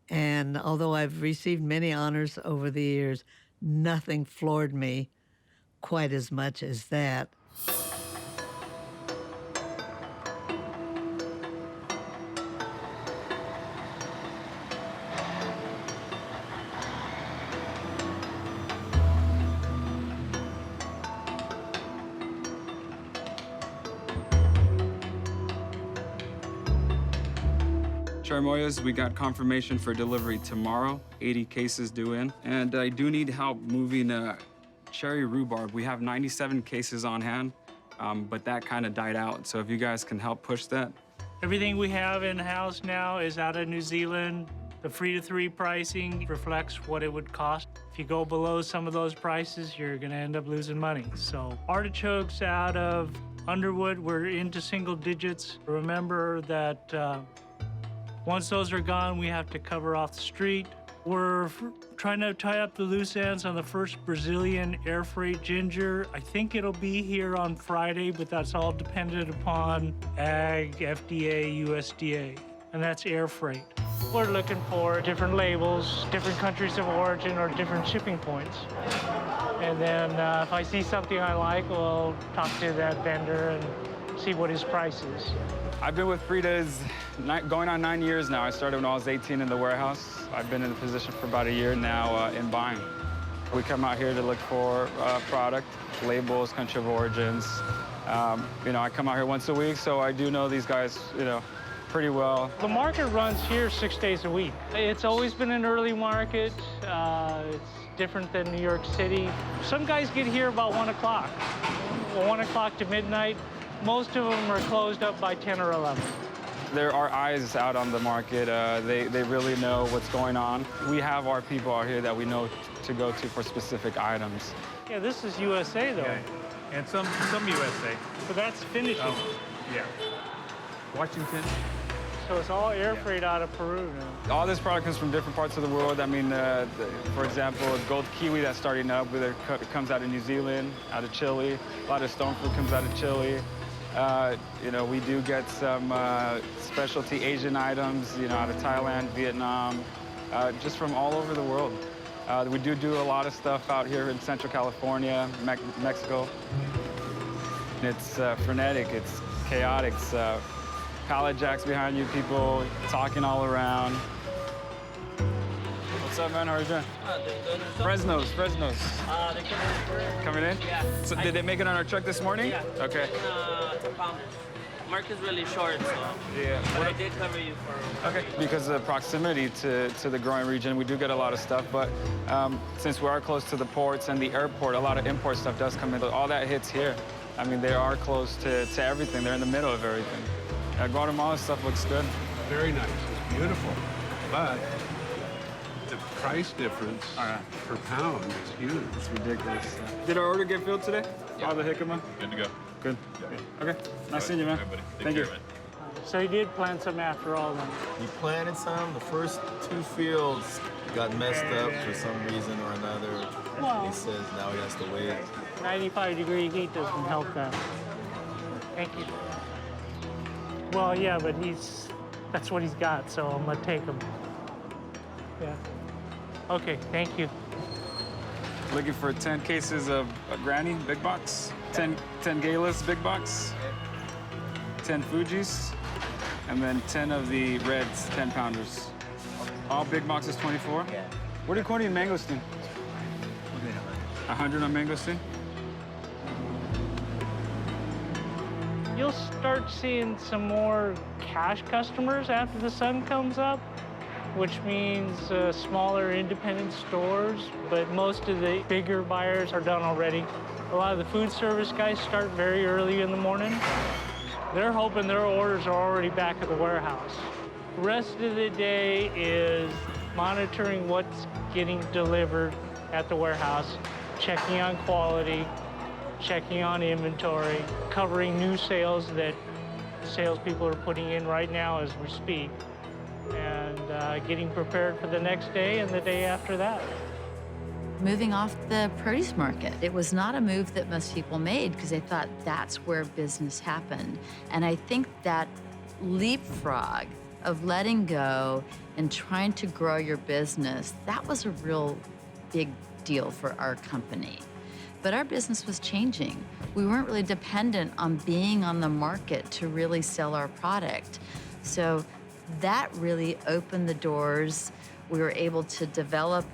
And although I've received many honors over the years, nothing floored me quite as much as that. Charmoyas, we got confirmation for delivery tomorrow, 80 cases due in. And I do need help moving cherry rhubarb. We have 97 cases on hand, but that kind of died out. So if you guys can help push that. Everything we have in-house now is out of New Zealand. The Frieda 3 pricing reflects what it would cost. If you go below some of those prices, you're gonna end up losing money. So artichokes out of Underwood, we're into single digits. Remember that once those are gone, we have to cover off the street. We're trying to tie up the loose ends on the first Brazilian air freight ginger. I think it'll be here on Friday, but that's all dependent upon Ag, FDA, USDA, and that's air freight. We're looking for different labels, different countries of origin, or different shipping points. And then if I see something I like, we'll talk to that vendor and see what his price is. I've been with Frieda's going on 9 years now. I started when I was 18 in the warehouse. I've been in the position for about a year now in buying. We come out here to look for product, labels, country of origins. I come out here once a week, so I do know these guys, pretty well. The market runs here 6 days a week. It's always been an early market. It's different than New York City. Some guys get here about 1 o'clock, 1 o'clock to midnight. Most of them are closed up by 10 or 11. There are eyes out on the market. They really know what's going on. We have our people out here that we know to go to for specific items. Yeah, this is USA, though. Yeah. And some USA. But that's finishing. Oh, yeah. Washington. So it's all air freight out of Peru now. All this product comes from different parts of the world. I mean, for example, gold kiwi that's starting up, it comes out of New Zealand, out of Chile. A lot of stone fruit comes out of Chile. You know, we do get some specialty Asian items, you know, out of Thailand, Vietnam, just from all over the world. We do a lot of stuff out here in Central California, Mexico. It's frenetic, it's chaotic. Pallet jacks behind you, people talking all around. What's up, man? How are you doing? Fresno's. Coming in? Yeah. So did they make it on our truck this morning? Yeah. Okay. Market's really short, so Yeah. but I did cover you for. Okay. Because of the proximity to the growing region, we do get a lot of stuff, but since we are close to the ports and the airport, a lot of import stuff does come in. All that hits here. I mean, they are close to everything. They're in the middle of everything. Guatemala stuff looks good. Very nice. It's beautiful. But the price difference per pound is huge. It's ridiculous. Did our order get filled today? Yeah. All the jicama? Good to go. Good. Yeah. Okay. Nice seeing you, man. Thank you. So you did plant some after all, then? We planted some. The first 2 fields got messed up for some reason or another. Well, He says now he has to wait. 95-degree heat doesn't help that. Thank you. Well, yeah, but that's what he's got, so I'm gonna take him. Yeah. Okay, thank you. Looking for 10 cases of Granny, big box. 10 Galas, big box. 10 Fujis. And then 10 of the Reds, 10-pounders. All big boxes, 24? Yeah. What are you quoting in mangosteen? 100 on mangosteen? You'll start seeing some more cash customers after the sun comes up, which means smaller independent stores, but most of the bigger buyers are done already. A lot of the food service guys start very early in the morning. They're hoping their orders are already back at the warehouse. The rest of the day is monitoring what's getting delivered at the warehouse, checking on quality, checking on inventory, covering new sales that salespeople are putting in right now as we speak, and getting prepared for the next day and the day after that. Moving off the produce market. It was not a move that most people made because they thought that's where business happened. And I think that leapfrog of letting go and trying to grow your business, that was a real big deal for our company. But our business was changing. We weren't really dependent on being on the market to really sell our product. So that really opened the doors. We were able to develop,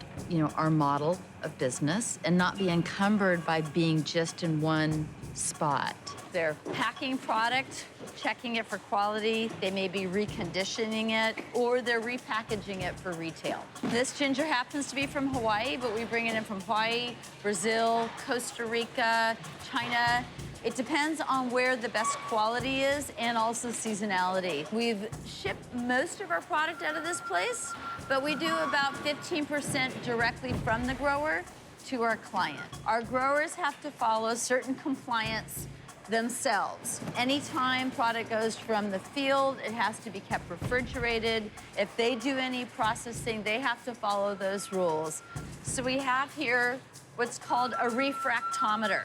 our model of business and not be encumbered by being just in one spot. They're packing product, checking it for quality, they may be reconditioning it, or they're repackaging it for retail. This ginger happens to be from Hawaii, but we bring it in from Hawaii, Brazil, Costa Rica, China. It depends on where the best quality is and also seasonality. We've shipped most of our product out of this place, but we do about 15% directly from the grower to our client. Our growers have to follow certain compliance themselves. Anytime product goes from the field, it has to be kept refrigerated. If they do any processing, they have to follow those rules. So we have here what's called a refractometer.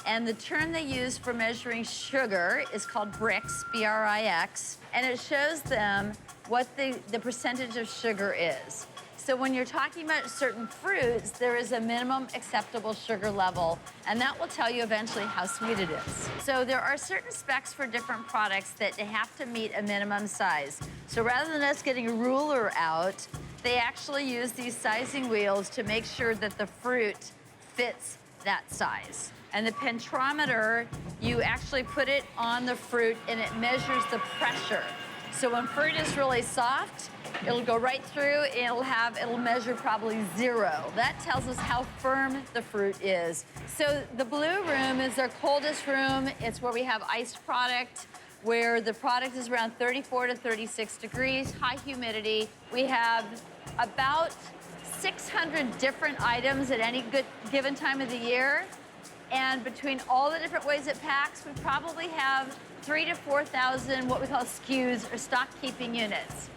And the term they use for measuring sugar is called Brix, B-R-I-X, and it shows them what the percentage of sugar is. So when you're talking about certain fruits, there is a minimum acceptable sugar level, and that will tell you eventually how sweet it is. So there are certain specs for different products that they have to meet a minimum size. So rather than us getting a ruler out, they actually use these sizing wheels to make sure that the fruit fits that size. And the pentrometer, you actually put it on the fruit and it measures the pressure. So when fruit is really soft, it'll go right through and it'll measure probably 0. That tells us how firm the fruit is. So the blue room is their coldest room. It's where we have iced product. where the product is around 34 to 36 degrees, high humidity. We have about 600 different items at any given time of the year. And between all the different ways it packs, we probably have 3,000 to 4,000 what we call SKUs, or stock keeping units.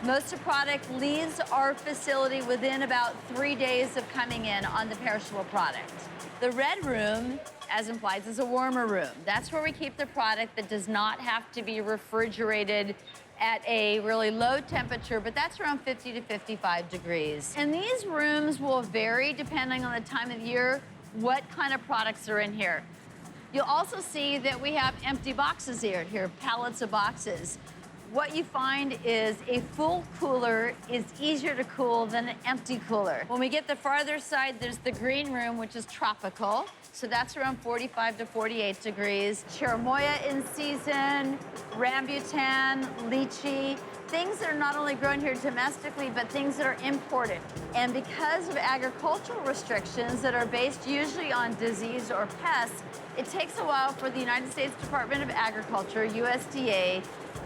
Most of the product leaves our facility within about 3 days of coming in on the perishable product. The red room, as implied, is a warmer room. That's where we keep the product that does not have to be refrigerated at a really low temperature, but that's around 50 to 55 degrees. And these rooms will vary depending on the time of year, what kind of products are in here. You'll also see that we have empty boxes here, pallets of boxes. What you find is a full cooler is easier to cool than an empty cooler. When we get the farther side, there's the green room, which is tropical. So that's around 45 to 48 degrees. Cherimoya in season, rambutan, lychee, things that are not only grown here domestically, but things that are imported. And because of agricultural restrictions that are based usually on disease or pests, it takes a while for the United States Department of Agriculture, USDA,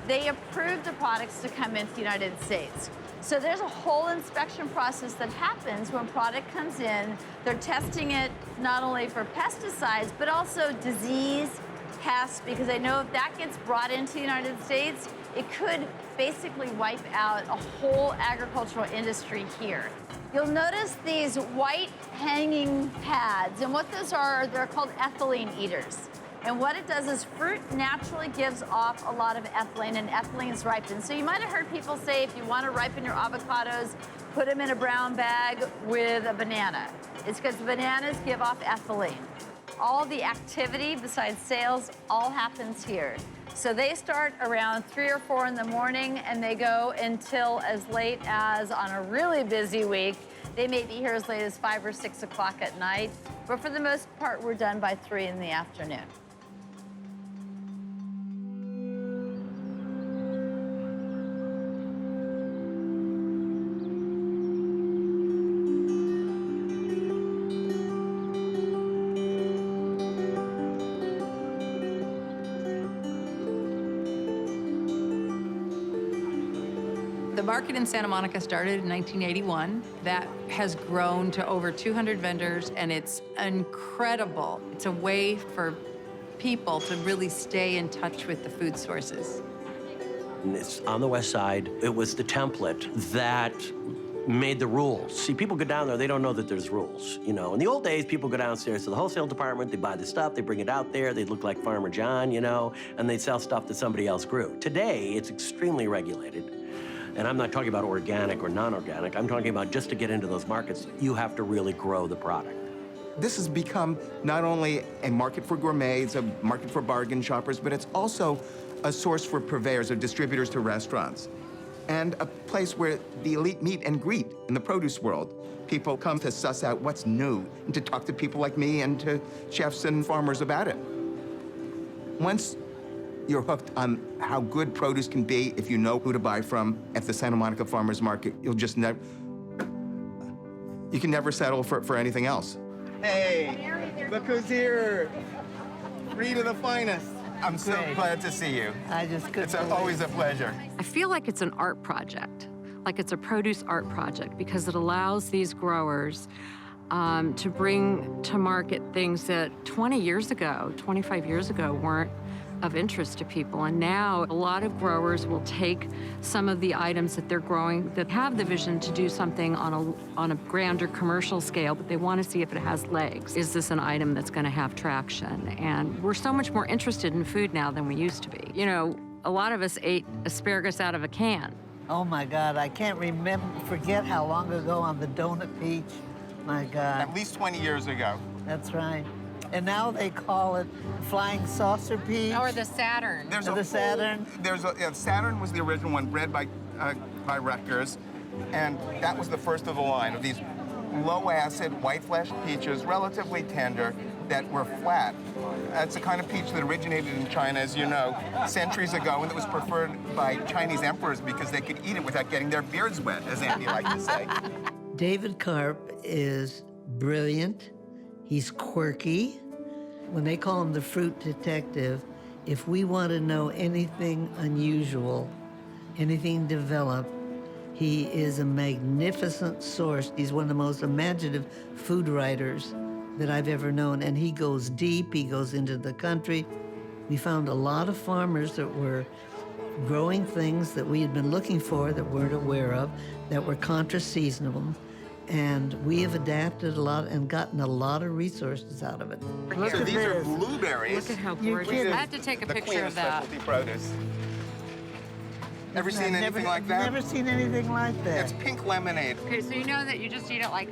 they approve the products to come into the United States. So there's a whole inspection process that happens when product comes in. They're testing it not only for pesticides, but also disease, pests, because they know if that gets brought into the United States, it could basically wipe out a whole agricultural industry here. You'll notice these white hanging pads, and what those are, they're called ethylene eaters. And what it does is fruit naturally gives off a lot of ethylene, and ethylene is ripened. So you might have heard people say if you want to ripen your avocados, put them in a brown bag with a banana. It's because bananas give off ethylene. All the activity besides sales all happens here. So they start around 3 or 4 in the morning, and they go until as late as, on a really busy week, they may be here as late as 5 or 6 o'clock at night. But for the most part, we're done by 3 in the afternoon. The market in Santa Monica started in 1981. That has grown to over 200 vendors, and it's incredible. It's a way for people to really stay in touch with the food sources. It's on the west side. It was the template that made the rules. See, people go down there, they don't know that there's rules. You know, in the old days, people go downstairs to the wholesale department, they buy the stuff, they bring it out there, they look like Farmer John, you know, and they sell stuff that somebody else grew. Today, it's extremely regulated. And I'm not talking about organic or non-organic. I'm talking about just to get into those markets, you have to really grow the product. This has become not only a market for gourmets, a market for bargain shoppers, but it's also a source for purveyors or distributors to restaurants, and a place where the elite meet and greet in the produce world. People come to suss out what's new and to talk to people like me and to chefs and farmers about it. Once you're hooked on how good produce can be if you know who to buy from at the Santa Monica Farmers Market, you'll just never, you can never settle for anything else. Hey, look who's here. Frieda the finest. I'm so glad to see you. It's always a pleasure. I feel like it's an art project, like it's a produce art project, because it allows these growers to bring to market things that 20 years ago, 25 years ago weren't of interest to people. And now a lot of growers will take some of the items that they're growing that have the vision to do something on a grander commercial scale, but they want to see if it has legs. Is this an item that's going to have traction? And we're so much more interested in food now than we used to be. You know, a lot of us ate asparagus out of a can. Oh my God, I can't forget how long ago on the Donut Peach. My God. At least 20 years ago. That's right. And now they call it flying saucer peach. Or the Saturn. Saturn was the original one, bred by Rutgers, and that was the first of the line of these low-acid, white-fleshed peaches, relatively tender, that were flat. That's the kind of peach that originated in China, as you know, centuries ago, and it was preferred by Chinese emperors because they could eat it without getting their beards wet, as Andy liked to say. David Karp is brilliant. He's quirky. When they call him the fruit detective, If we want to know anything unusual, anything developed, he is a magnificent source. He's one of the most imaginative food writers that I've ever known, and he goes deep, he goes into the country. We found a lot of farmers that were growing things that we had been looking for that weren't aware of, that were contra-seasonal, and we have adapted a lot and gotten a lot of resources out of it. So these are blueberries. Look at how You're gorgeous. kidding. I have to take a The picture queen of that. specialty produce. Ever seen I've anything like that? Never seen anything like that. It's pink lemonade. Okay, so you know that you just eat it like,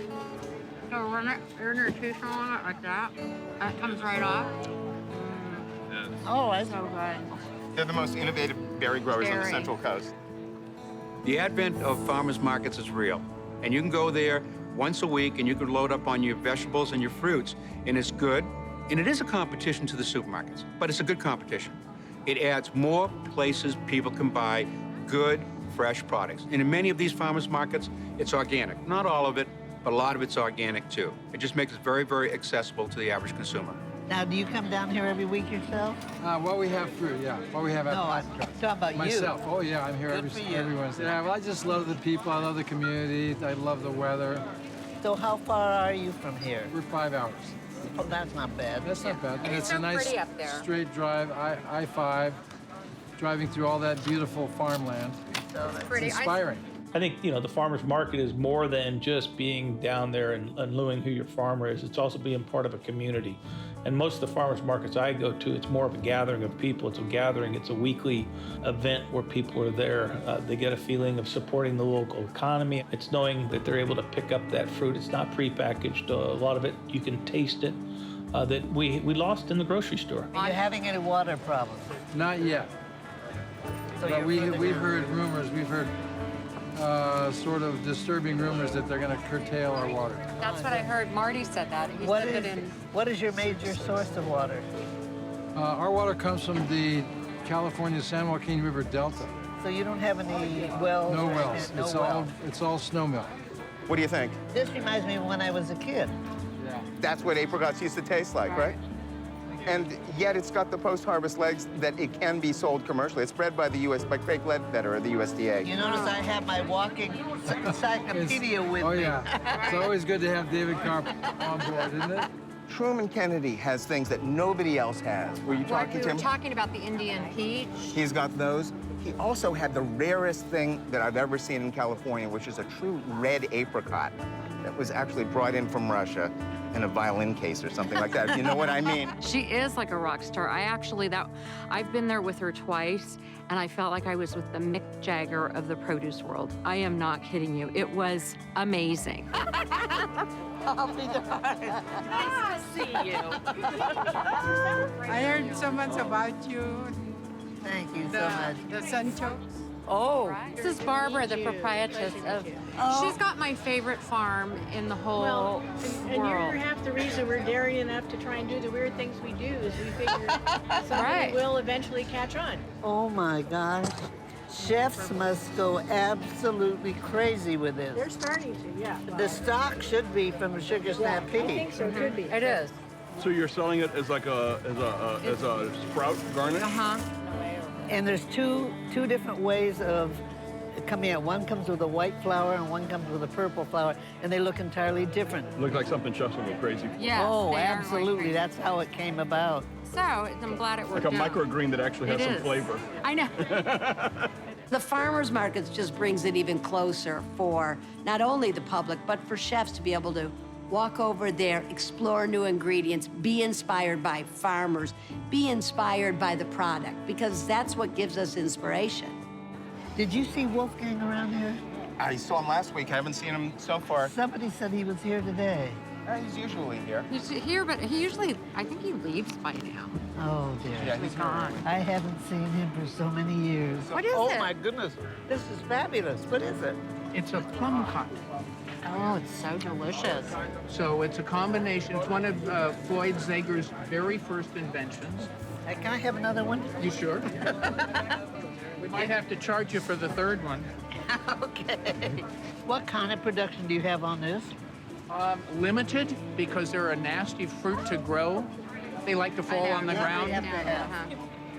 so run your tooth on it like that. That comes right off. Oh, I So good. They're the most innovative berry growers on the Berry. Central Coast. The advent of farmers markets is real, and you can go there once a week and you can load up on your vegetables and your fruits, and it's good. And it is a competition to the supermarkets, but it's a good competition. It adds more places people can buy good, fresh products. And in many of these farmers markets, it's organic. Not all of it, but a lot of it's organic too. It just makes it very, very accessible to the average consumer. Now, do you come down here every week yourself? Well, we have fruit, yeah. Well, we have No, I'm talking about myself. you. Oh, yeah, I'm here Good for you. every Wednesday. Yeah, well, I just love the people. I love the community. I love the weather. So how far are you from here? We're 5 hours. Oh, that's not bad. That's not bad. And it's it's so a nice pretty up there. straight drive, I-5, driving through all that beautiful farmland. It's pretty. It's inspiring. I think, the farmer's market is more than just being down there and knowing who your farmer is. It's also being part of a community. And most of the farmers markets I go to, it's more of a gathering of people. It's a gathering. It's a weekly event where people are there. They get a feeling of supporting the local economy. It's knowing that they're able to pick up that fruit. It's not prepackaged. A lot of it, you can taste it, that we lost in the grocery store. Are you having any water problems? Not yet. So But you're we've heard rumors. We've heard sort of disturbing rumors that they're going to curtail our water. That's what I heard. Marty said that. He What said is, that in. what is your major source of water? Our water comes from the California San Joaquin River Delta. So you don't have any wells? No or wells. anything? No It's wells. it's all snow melt. What do you think? This reminds me of when I was a kid. Yeah. That's what apricots used to taste like, right? And yet it's got the post-harvest legs that it can be sold commercially. It's bred by by Craig Ledbetter of the USDA. You notice I have my walking encyclopedia with Oh me. yeah. It's always good to have David Carp on board, isn't it? Truman Kennedy has things that nobody else has. Were you Like talking we to were him? talking about the Indian peach. He's got those. He also had the rarest thing that I've ever seen in California, which is a true red apricot that was actually brought in from Russia in a violin case or something like that, if you know what I mean. She is like a rock star. I've been there with her twice, and I felt like I was with the Mick Jagger of the produce world. I am not kidding you. It was amazing. I'll be darned. Nice to see you. I heard so much about you. Thank you so much. The Sancho. Oh. This is Barbara, the proprietress of. She's got my favorite farm in the whole Well, and world. you're half the reason we're daring enough to try and do the weird things we do is we figure somebody Right. will eventually catch on. Oh my gosh. Chefs must go absolutely crazy with They're this. starting to, yeah. The stock should be from the Sugar Yeah, Stampede. I think so, could be. It is. So you're selling it as like a sprout garnish? Uh-huh. And there's two different ways of coming out. One comes with a white flower and one comes with a purple flower, and they look entirely different. Look like something chefs will go crazy. Yes, Oh, they are absolutely. going That's how it came about. So I'm glad it worked Like a out. microgreen that actually has It some is. flavor. I know. The farmers markets just brings it even closer for not only the public, but for chefs to be able to walk over there, explore new ingredients, be inspired by farmers, be inspired by the product, because that's what gives us inspiration. Did you see Wolfgang around here? I saw him last week. I haven't seen him so far. Somebody said he was here today. He's usually here. He's here, but he usually, I think he leaves by now. Oh, dear. Yeah, he's gone. I haven't seen him for so many years. What is oh, it? my goodness. This is fabulous. What is it? It's a plum cup. Oh, it's so delicious. So it's a combination. It's one of Floyd Zager's very first inventions. Can I have another one? You sure? We might have to charge you for the third one. Okay. What kind of production do you have on this? Limited, because they're a nasty fruit to grow. They like to fall on the ground.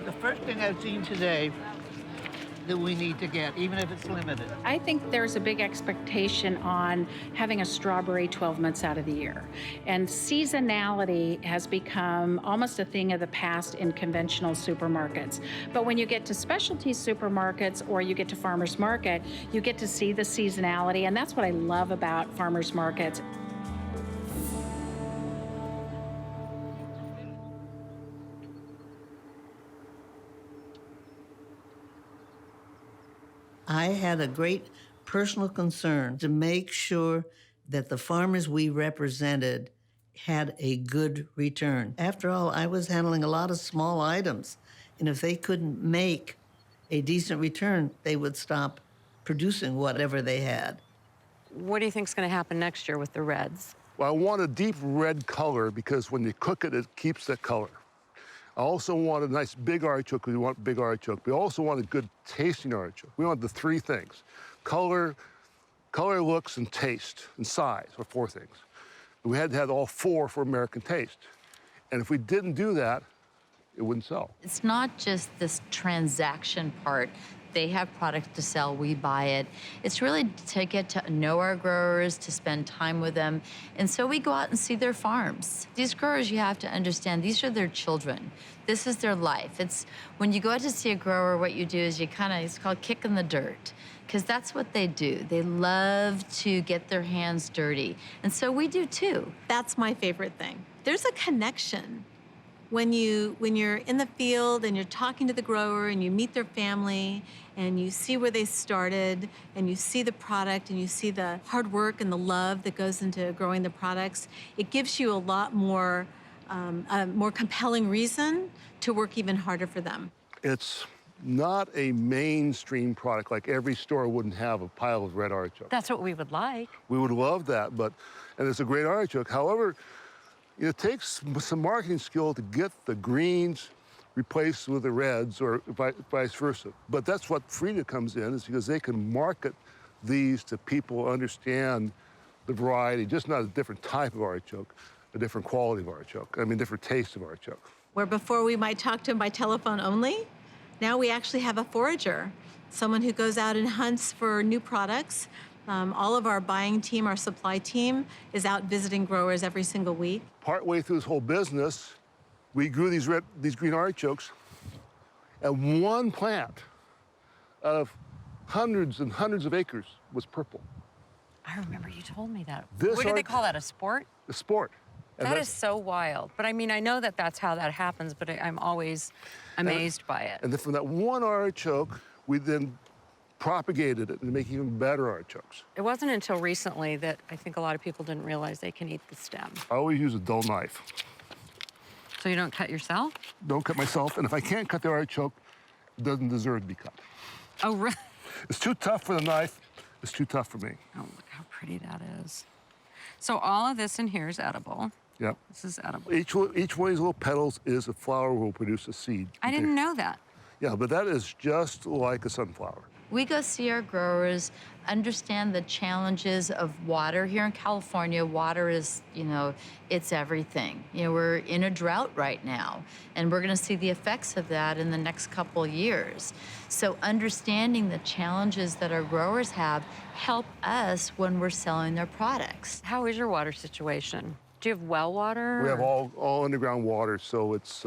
the first thing I've seen today that we need to get, even if it's limited. I think there's a big expectation on having a strawberry 12 months out of the year. And seasonality has become almost a thing of the past in conventional supermarkets. But when you get to specialty supermarkets or you get to farmers market, you get to see the seasonality. And that's what I love about farmers markets. I had a great personal concern to make sure that the farmers we represented had a good return. After all, I was handling a lot of small items, and if they couldn't make a decent return, they would stop producing whatever they had. What do you think is going to happen next year with the reds? Well, I want a deep red color because when you cook it, it keeps that color. I also want a nice big artichoke because we want big artichoke. We also want a good tasting artichoke. We want the three things: color, looks, and taste, and size are four things. We had to have all four for American taste. And if we didn't do that, it wouldn't sell. It's not just this transaction part. They have product to sell, we buy it. It's really to get to know our growers, to spend time with them. And so we go out and see their farms. These growers, you have to understand, these are their children. This is their life. It's when you go out to see a grower, what you do is you it's called kicking the dirt, because that's what they do. They love to get their hands dirty. And so we do too. That's my favorite thing. There's a connection. When you're in the field and you're talking to the grower and you meet their family and you see where they started and you see the product and you see the hard work and the love that goes into growing the products, it gives you a lot more, a more compelling reason to work even harder for them. It's not a mainstream product. Like every store wouldn't have a pile of red artichokes. That's what we would like. We would love that, and it's a great artichoke. However, it takes some marketing skill to get the greens replaced with the reds or vice versa. But that's what Frieda comes in, is because they can market these to people who understand the variety, just not a different type of artichoke, a different quality of artichoke. I mean, different taste of artichoke. Where before we might talk to them by telephone only, now we actually have a forager, someone who goes out and hunts for new products. All of our buying team, our supply team, is out visiting growers every single week. Partway through this whole business, we grew these green artichokes, and one plant out of hundreds and hundreds of acres was purple. I remember you told me that. What do they call that, a sport? A sport. That is so wild. But I mean, I know that that's how that happens, but I'm always amazed by it. And then from that one artichoke, we then propagated it and make even better artichokes. It wasn't until recently that I think a lot of people didn't realize they can eat the stem. I always use a dull knife. So you don't cut yourself? Don't cut myself, and if I can't cut the artichoke, it doesn't deserve to be cut. Oh, really? It's too tough for the knife. It's too tough for me. Oh, look how pretty that is. So all of this in here is edible. Yep. This is edible. Each one of these little petals is a flower will produce a seed. I didn't know that. Yeah, but that is just like a sunflower. We go see our growers, understand the challenges of water. Here in California, water is, it's everything. We're in a drought right now, and we're gonna see the effects of that in the next couple of years. So understanding the challenges that our growers have help us when we're selling their products. How is your water situation? Do you have well water? We have all underground water, so it's,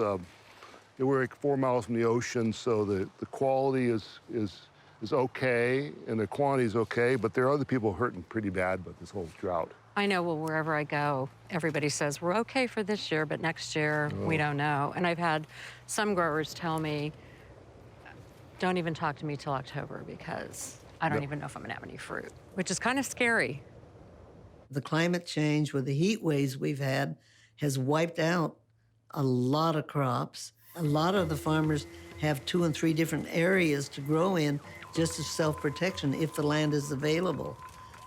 we're like 4 miles from the ocean, so the quality is okay, and the quantity is okay, but there are other people hurting pretty bad with this whole drought. I know, well, wherever I go, everybody says, we're okay for this year, but next year, we don't know. And I've had some growers tell me, don't even talk to me till October because I don't even know if I'm gonna have any fruit, which is kind of scary. The climate change with the heat waves we've had has wiped out a lot of crops. A lot of the farmers have 2 and 3 different areas to grow in just as self-protection if the land is available.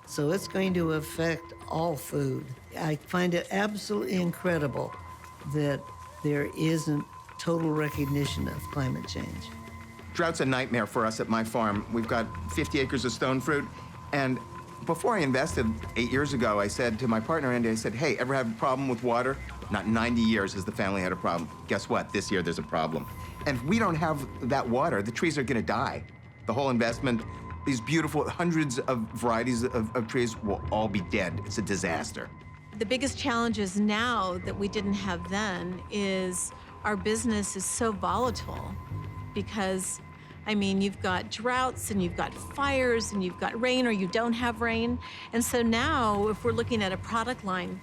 So it's going to affect all food. I find it absolutely incredible that there isn't total recognition of climate change. Drought's a nightmare for us at my farm. We've got 50 acres of stone fruit, and before I invested 8 years ago, I said to my partner, Andy, I said, hey, ever have a problem with water? Not 90 years has the family had a problem. Guess what? This year there's a problem. And if we don't have that water, the trees are gonna die. The whole investment, these beautiful hundreds of varieties of trees will all be dead. It's a disaster. The biggest challenges now that we didn't have then is our business is so volatile because, I mean, you've got droughts and you've got fires and you've got rain or you don't have rain. And so now, if we're looking at a product line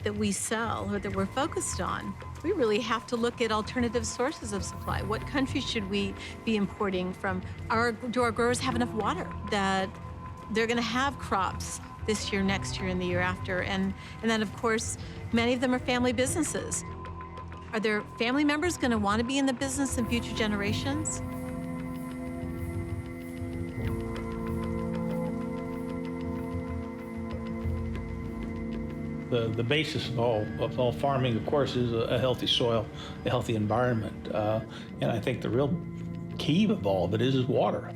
that we sell or that we're focused on, we really have to look at alternative sources of supply. What countries should we be importing from? Do our growers have enough water that they're gonna have crops this year, next year, and the year after? And then, of course, many of them are family businesses. Are their family members gonna wanna be in the business in future generations? The basis of all farming, of course, is a healthy soil, a healthy environment. And I think the real key of all of it is water.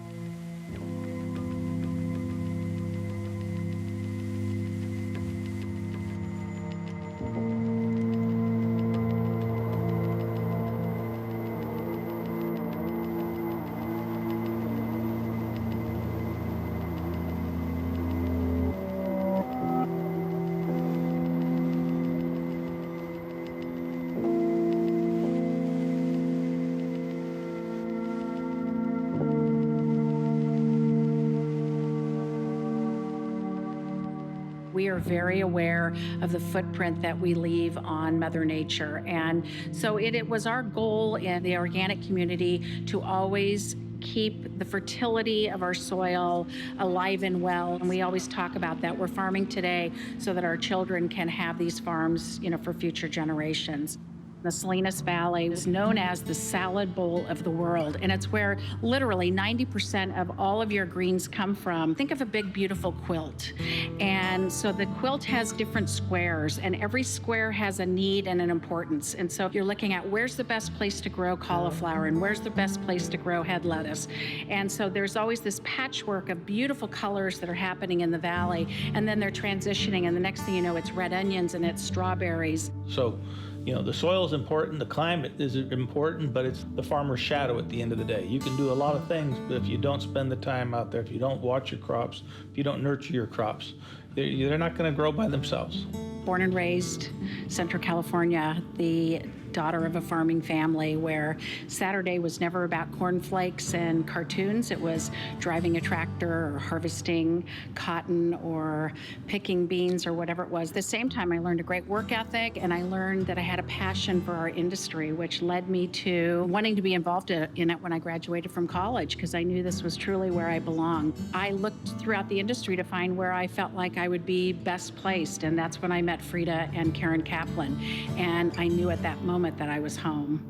We are very aware of the footprint that we leave on Mother Nature. And so it was our goal in the organic community to always keep the fertility of our soil alive and well. And we always talk about that. We're farming today so that our children can have these farms, for future generations. The Salinas Valley is known as the salad bowl of the world, and it's where literally 90% of all of your greens come from. Think of a big, beautiful quilt. And so the quilt has different squares, and every square has a need and an importance. And so if you're looking at where's the best place to grow cauliflower and where's the best place to grow head lettuce. And so there's always this patchwork of beautiful colors that are happening in the valley, and then they're transitioning, and the next thing you know, it's red onions and it's strawberries. So, the soil is important, the climate is important, but it's the farmer's shadow at the end of the day. You can do a lot of things, but if you don't spend the time out there, if you don't watch your crops, if you don't nurture your crops, they're not going to grow by themselves. Born and raised Central California, the daughter of a farming family where Saturday was never about cornflakes and cartoons. It was driving a tractor or harvesting cotton or picking beans or whatever it was. At the same time, I learned a great work ethic, and I learned that I had a passion for our industry, which led me to wanting to be involved in it when I graduated from college, because I knew this was truly where I belonged. I looked throughout the industry to find where I felt like I would be best placed, and that's when I met Frieda and Frieda Caplan, and I knew at that moment that I was home.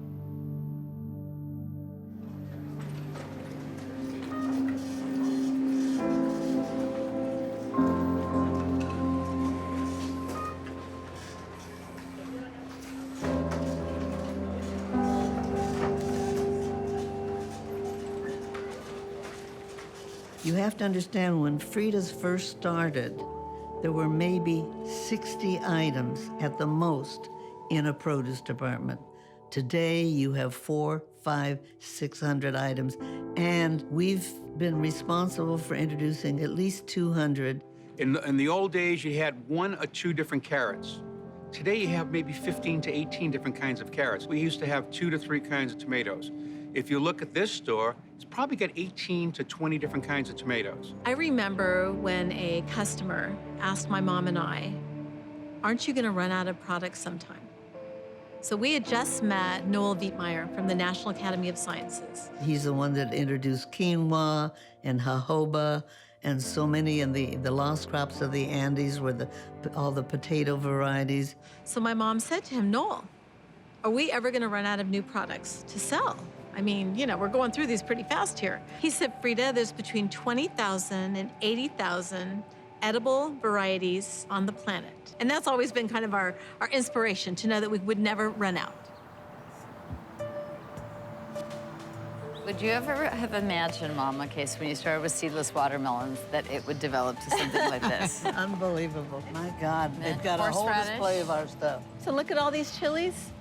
You have to understand, when Frieda's first started, there were maybe 60 items at the most in a produce department. Today, you have 400, 500, 600 items, and we've been responsible for introducing at least 200. In the old days, you had 1 or 2 different carrots. Today, you have maybe 15 to 18 different kinds of carrots. We used to have 2 to 3 kinds of tomatoes. If you look at this store, it's probably got 18 to 20 different kinds of tomatoes. I remember when a customer asked my mom and I, aren't you gonna run out of products sometime? So we had just met Noel Wiedmeyer from the National Academy of Sciences. He's the one that introduced quinoa and jojoba and so many in the lost crops of the Andes were all the potato varieties. So my mom said to him, Noel, are we ever gonna run out of new products to sell? I mean, we're going through these pretty fast here. He said, Frieda, there's between 20,000 and 80,000 edible varieties on the planet. And that's always been kind of our inspiration, to know that we would never run out. Would you ever have imagined, Mom, okay, so when you started with seedless watermelons, that it would develop to something like this? Unbelievable. My God, they've got a whole display of our stuff. So look at all these chilies.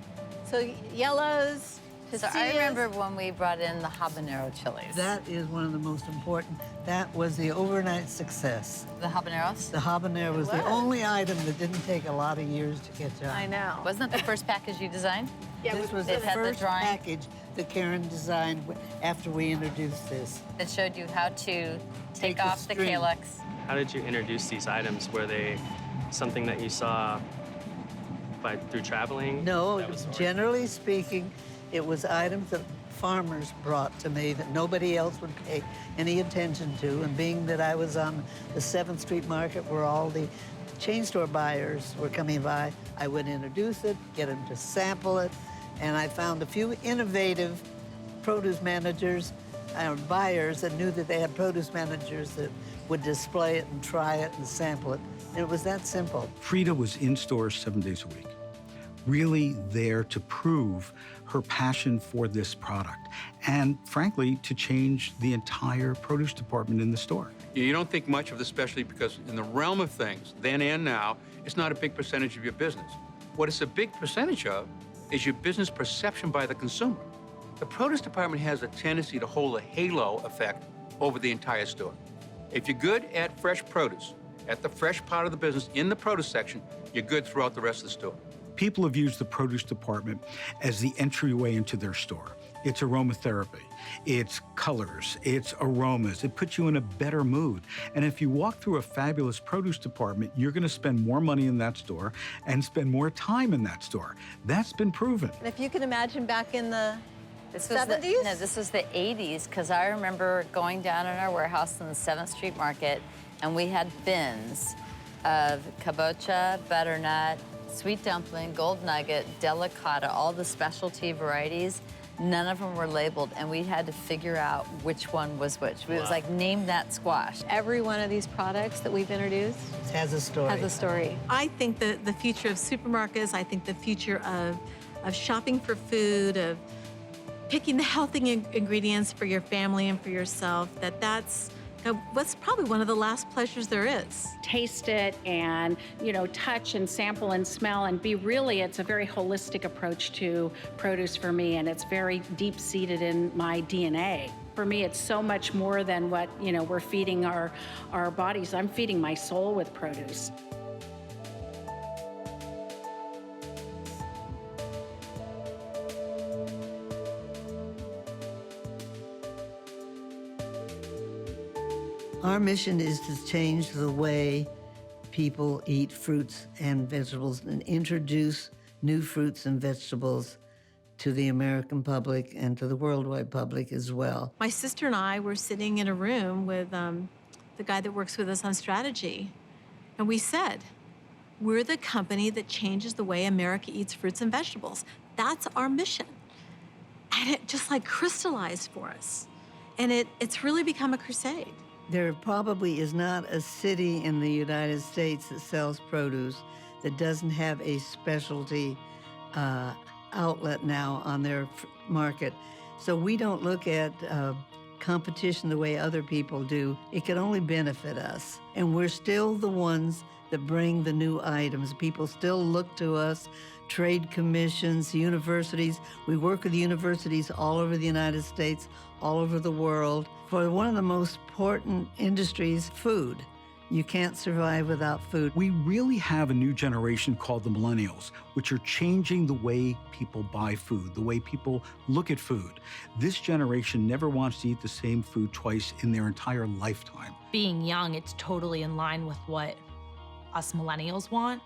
So yellows, So I remember when we brought in the habanero chilies. That is one of the most important. That was the overnight success. The habaneros? The habanero was the only item that didn't take a lot of years to get done. I know. Wasn't it the first package you designed? Yeah, This was the first package that Karen designed after we introduced this. That showed you how to take the off the string. calyx. How did you introduce these items? Were they something that you saw through traveling? No, generally speaking, it was items that farmers brought to me that nobody else would pay any attention to. And being that I was on the 7th Street Market where all the chain store buyers were coming by, I would introduce it, get them to sample it, and I found a few innovative produce managers and buyers that knew that they had produce managers that would display it and try it and sample it. And it was that simple. Frieda was in stores 7 days a week, really there to prove her passion for this product and, frankly, to change the entire produce department in the store. You don't think much of the specialty because in the realm of things, then and now, it's not a big percentage of your business. What it's a big percentage of is your business perception by the consumer. The produce department has a tendency to hold a halo effect over the entire store. If you're good at fresh produce, at the fresh part of the business in the produce section, you're good throughout the rest of the store. People have used the produce department as the entryway into their store. It's aromatherapy, it's colors, it's aromas. It puts you in a better mood. And if you walk through a fabulous produce department, you're gonna spend more money in that store and spend more time in that store. That's been proven. And if you can imagine back in the This was 70s? No, this was the 80s, because I remember going down in our warehouse in the 7th Street Market, and we had bins of kabocha, butternut, sweet dumpling, gold nugget, delicata, all the specialty varieties. None of them were labeled, and we had to figure out which one was which. It was like, name that squash. Every one of these products that we've introduced has a story. Has a story. I think the future of supermarkets, I think the future of shopping for food, of picking the healthy ingredients for your family and for yourself, that's what's probably one of the last pleasures there is. Taste it and, touch and sample and smell and it's a very holistic approach to produce for me, and it's very deep-seated in my DNA. For me, it's so much more than what, we're feeding our bodies. I'm feeding my soul with produce. Our mission is to change the way people eat fruits and vegetables and introduce new fruits and vegetables to the American public and to the worldwide public as well. My sister and I were sitting in a room with the guy that works with us on strategy, and we said, we're the company that changes the way America eats fruits and vegetables. That's our mission. And it just crystallized for us. And it's really become a crusade. There probably is not a city in the United States that sells produce that doesn't have a specialty outlet now on their market. So we don't look at competition the way other people do. It can only benefit us. And we're still the ones that bring the new items. People still look to us, trade commissions, universities. We work with universities all over the United States, all over the world, for one of the most important industries, food. You can't survive without food. We really have a new generation called the millennials, which are changing the way people buy food, the way people look at food. This generation never wants to eat the same food twice in their entire lifetime. Being young, it's totally in line with what us millennials want.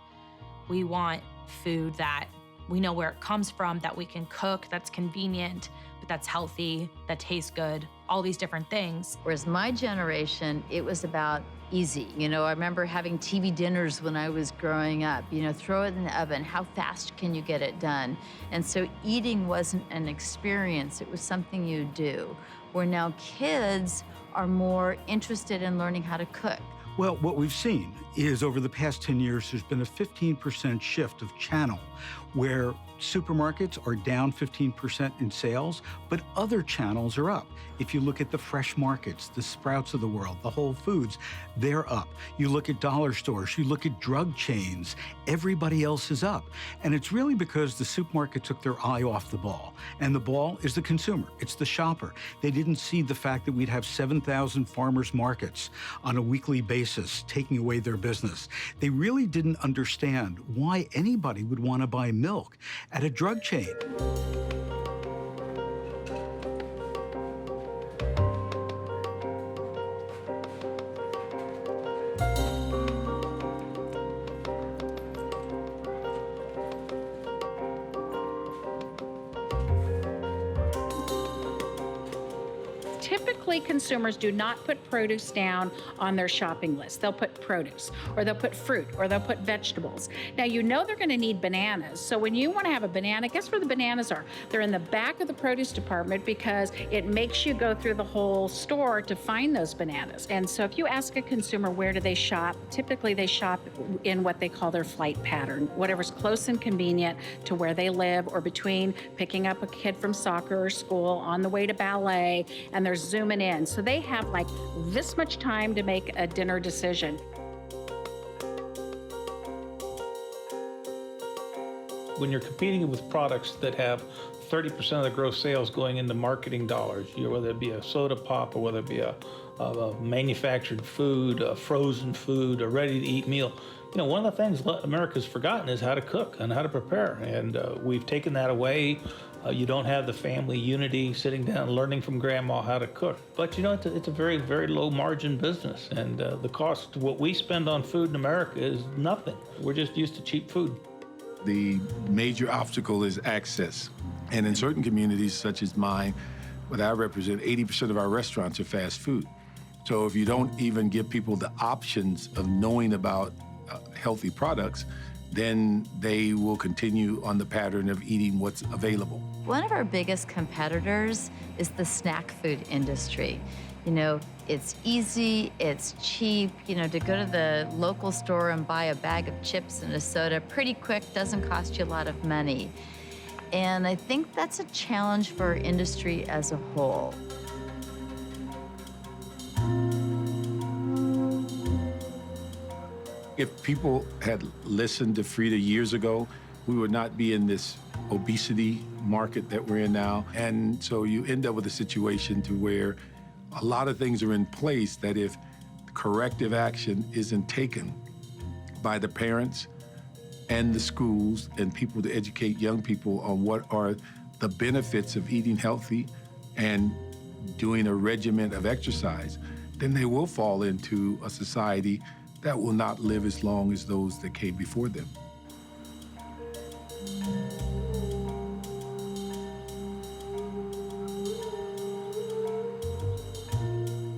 We want food that we know where it comes from, that we can cook, that's convenient, but that's healthy, that tastes good, all these different things. Whereas my generation, it was about easy. I remember having TV dinners when I was growing up. Throw it in the oven. How fast can you get it done? And so eating wasn't an experience. It was something you do. Where now kids are more interested in learning how to cook. Well, what we've seen is over the past 10 years, there's been a 15% shift of channel where supermarkets are down 15% in sales, but other channels are up. If you look at the fresh markets, the Sprouts of the world, the Whole Foods, they're up. You look at dollar stores, you look at drug chains, everybody else is up. And it's really because the supermarket took their eye off the ball. And the ball is the consumer, it's the shopper. They didn't see the fact that we'd have 7,000 farmers markets on a weekly basis taking away their business. They really didn't understand why anybody would want to buy milk at a drug chain. Typically, consumers do not put produce down on their shopping list. They'll put produce, or they'll put fruit, or they'll put vegetables. Now, you know they're going to need bananas. So when you want to have a banana, guess where the bananas are? They're in the back of the produce department because it makes you go through the whole store to find those bananas. And so if you ask a consumer where do they shop, typically they shop in what they call their flight pattern, whatever's close and convenient to where they live, or between picking up a kid from soccer or school on the way to ballet, and they're zooming in. So they have like this much time to make a dinner decision. When you're competing with products that have 30% of the gross sales going into marketing dollars, whether it be a soda pop or whether it be a manufactured food, a frozen food, a ready-to-eat meal, one of the things America's forgotten is how to cook and how to prepare. And we've taken that away. You don't have the family unity, sitting down, learning from grandma how to cook. But it's a very, very low margin business. And the cost, what we spend on food in America is nothing. We're just used to cheap food. The major obstacle is access. And in certain communities, such as mine, what I represent, 80% of our restaurants are fast food. So if you don't even give people the options of knowing about healthy products, then they will continue on the pattern of eating what's available. One of our biggest competitors is the snack food industry. It's easy, it's cheap, to go to the local store and buy a bag of chips and a soda pretty quick, doesn't cost you a lot of money. And I think that's a challenge for our industry as a whole. If people had listened to Frieda years ago, we would not be in this obesity market that we're in now. And so you end up with a situation to where a lot of things are in place that if corrective action isn't taken by the parents and the schools and people to educate young people on what are the benefits of eating healthy and doing a regimen of exercise, then they will fall into a society that will not live as long as those that came before them.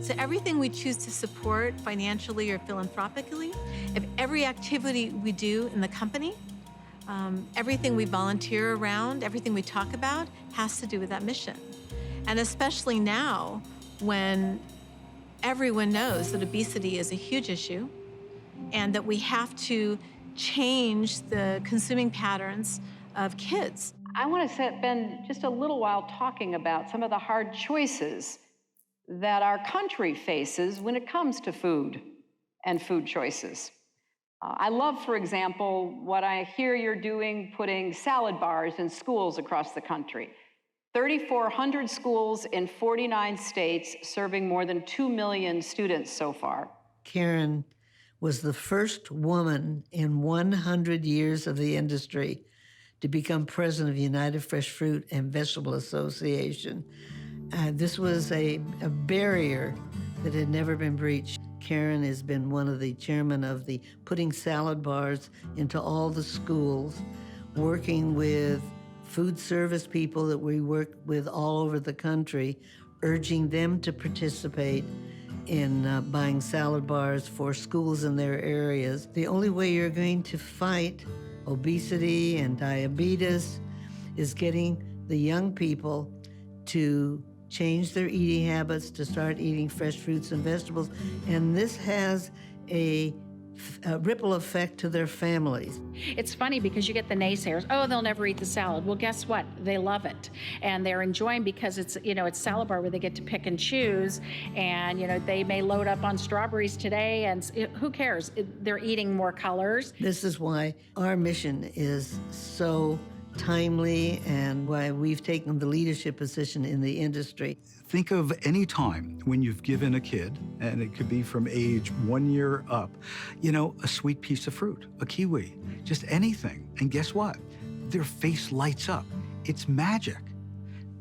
So everything we choose to support financially or philanthropically, if every activity we do in the company, everything we volunteer around, everything we talk about has to do with that mission. And especially now when everyone knows that obesity is a huge issue, and that we have to change the consuming patterns of kids. I want to spend just a little while talking about some of the hard choices that our country faces when it comes to food and food choices. I love, for example, what I hear you're doing, putting salad bars in schools across the country. 3,400 schools in 49 states, serving more than 2 million students so far. Karen was the first woman in 100 years of the industry to become president of the United Fresh Fruit and Vegetable Association. This was a barrier that had never been breached. Karen has been one of the chairmen of the putting salad bars into all the schools, working with food service people that we work with all over the country, urging them to participate in buying salad bars for schools in their areas. The only way you're going to fight obesity and diabetes is getting the young people to change their eating habits, to start eating fresh fruits and vegetables. And this has a ripple effect to their families. It's funny because you get the naysayers, oh, they'll never eat the salad. Well, guess what? They love it. And they're enjoying because it's, it's salad bar where they get to pick and choose. And, they may load up on strawberries today and who cares? They're eating more colors. This is why our mission is so timely and why we've taken the leadership position in the industry. Think of any time when you've given a kid, and it could be from age 1 year up, a sweet piece of fruit, a kiwi, just anything. And guess what? Their face lights up. It's magic.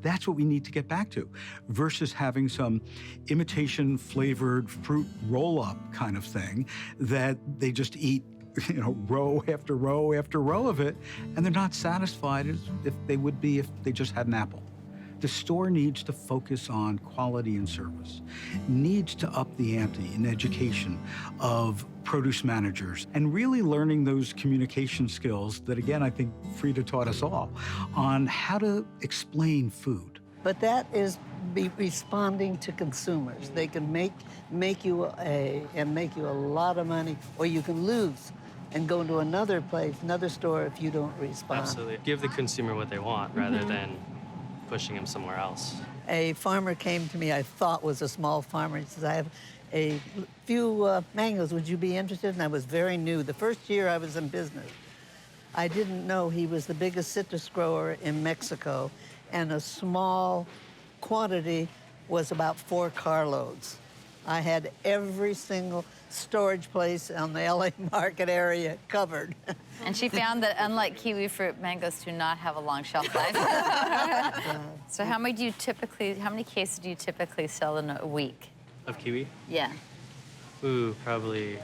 That's what we need to get back to, versus having some imitation flavored fruit roll-up kind of thing that they just eat row after row after row of it, and they're not satisfied as if they would be if they just had an apple. The store needs to focus on quality and service, needs to up the ante in education of produce managers, and really learning those communication skills that, again, I think Frieda taught us all on how to explain food. But that is responding to consumers. They can make you a lot of money, or you can lose and go into another place, another store if you don't respond. Absolutely. Give the consumer what they want rather than pushing them somewhere else. A farmer came to me, I thought was a small farmer. He says, I have a few mangoes. Would you be interested? And I was very new. The first year I was in business, I didn't know he was the biggest citrus grower in Mexico, and a small quantity was about 4 carloads. I had every single storage place on the LA market area covered. And she found that unlike kiwi fruit, mangoes do not have a long shelf life. So how many cases do you typically sell in a week? Of kiwi? Yeah. Ooh, probably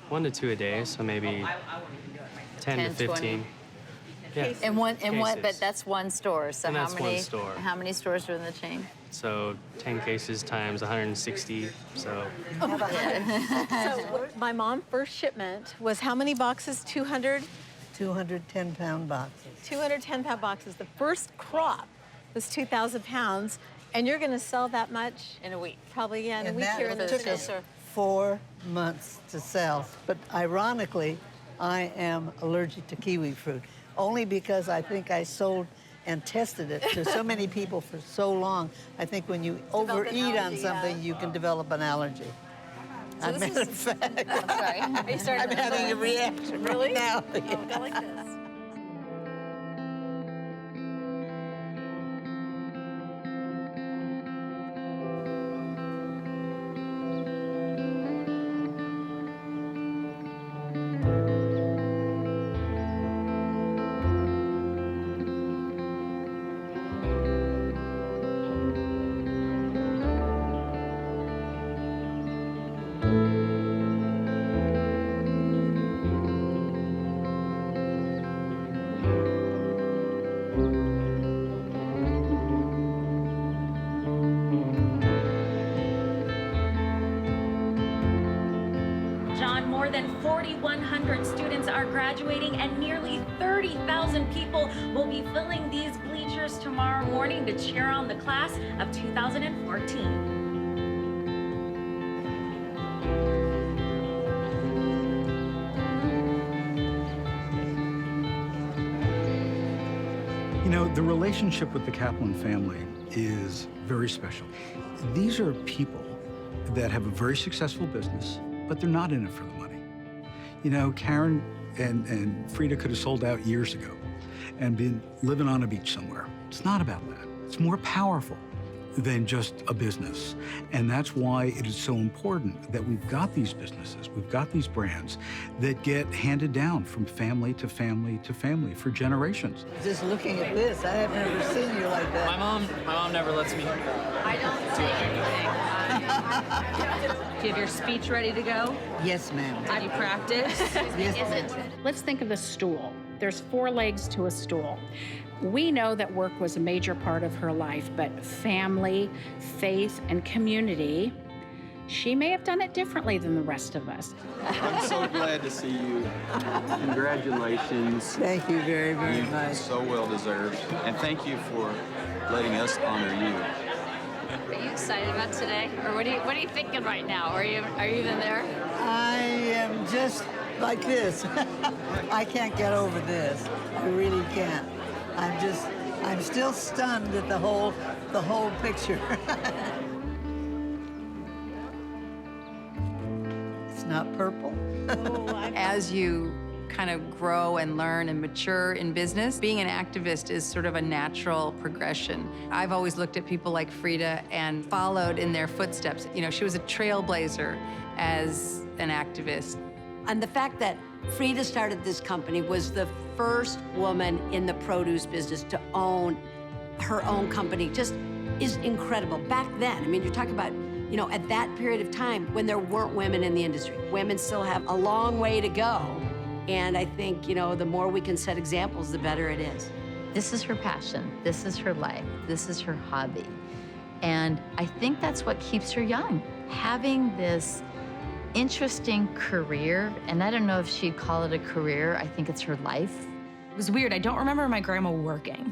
1 to 2 a day, so maybe 10 to 15. 20. Yeah. In one, but that's one store. So And how that's many? one store. How many stores are in the chain? So 10 cases times 160, so. So my mom's first shipment was how many boxes? 200? 210-pound boxes. 210-pound boxes. The first crop was 2,000 pounds, and you're going to sell that much? In a week. Probably, yeah, in a And week that here in the took us 4 months to sell. But ironically, I am allergic to kiwi fruit, only because I think I sold and tested it to so many people for so long. I think when you overeat on something, you can develop an allergy. So As a matter of fact, I'm sorry. Are you starting I'm having a reaction Really? right now. Oh, go like this. More than 4,100 students are graduating, and nearly 30,000 people will be filling these bleachers tomorrow morning to cheer on the class of 2014. The relationship with the Caplan family is very special. These are people that have a very successful business, but they're not in it for the money. Karen and Frieda could have sold out years ago and been living on a beach somewhere. It's not about that. It's more powerful than just a business. And that's why it is so important that we've got these businesses, we've got these brands that get handed down from family to family to family for generations. Just looking at this, I have never seen you like that. My mom never lets me. I don't say anything. Do you have your speech ready to go? Yes, ma'am. Did you practice? Yes, Is it? Let's think of the stool. There's 4 legs to a stool. We know that work was a major part of her life, but family, faith, and community, she may have done it differently than the rest of us. I'm so glad to see you. Congratulations. Thank you very, very much. So well deserved. And thank you for letting us honor you. Are you excited about today? Or what are you thinking right now? Are you even there? I am just like this. I can't get over this. I really can't. I'm still stunned at the whole picture. It's not purple. As you kind of grow and learn and mature in business, being an activist is sort of a natural progression. I've always looked at people like Frieda and followed in their footsteps. You know, she was a trailblazer as an activist. And the fact that Frieda started this company, was the first woman in the produce business to own her own company, just is incredible. Back then, I mean, you're talking about, you know, at that period of time when there weren't women in the industry. Women still have a long way to go. And I think, you know, the more we can set examples, the better it is. This is her passion. This is her life. This is her hobby. And I think that's what keeps her young. Having this interesting career, and I don't know if she'd call it a career, I think it's her life. It was weird. I don't remember my grandma working.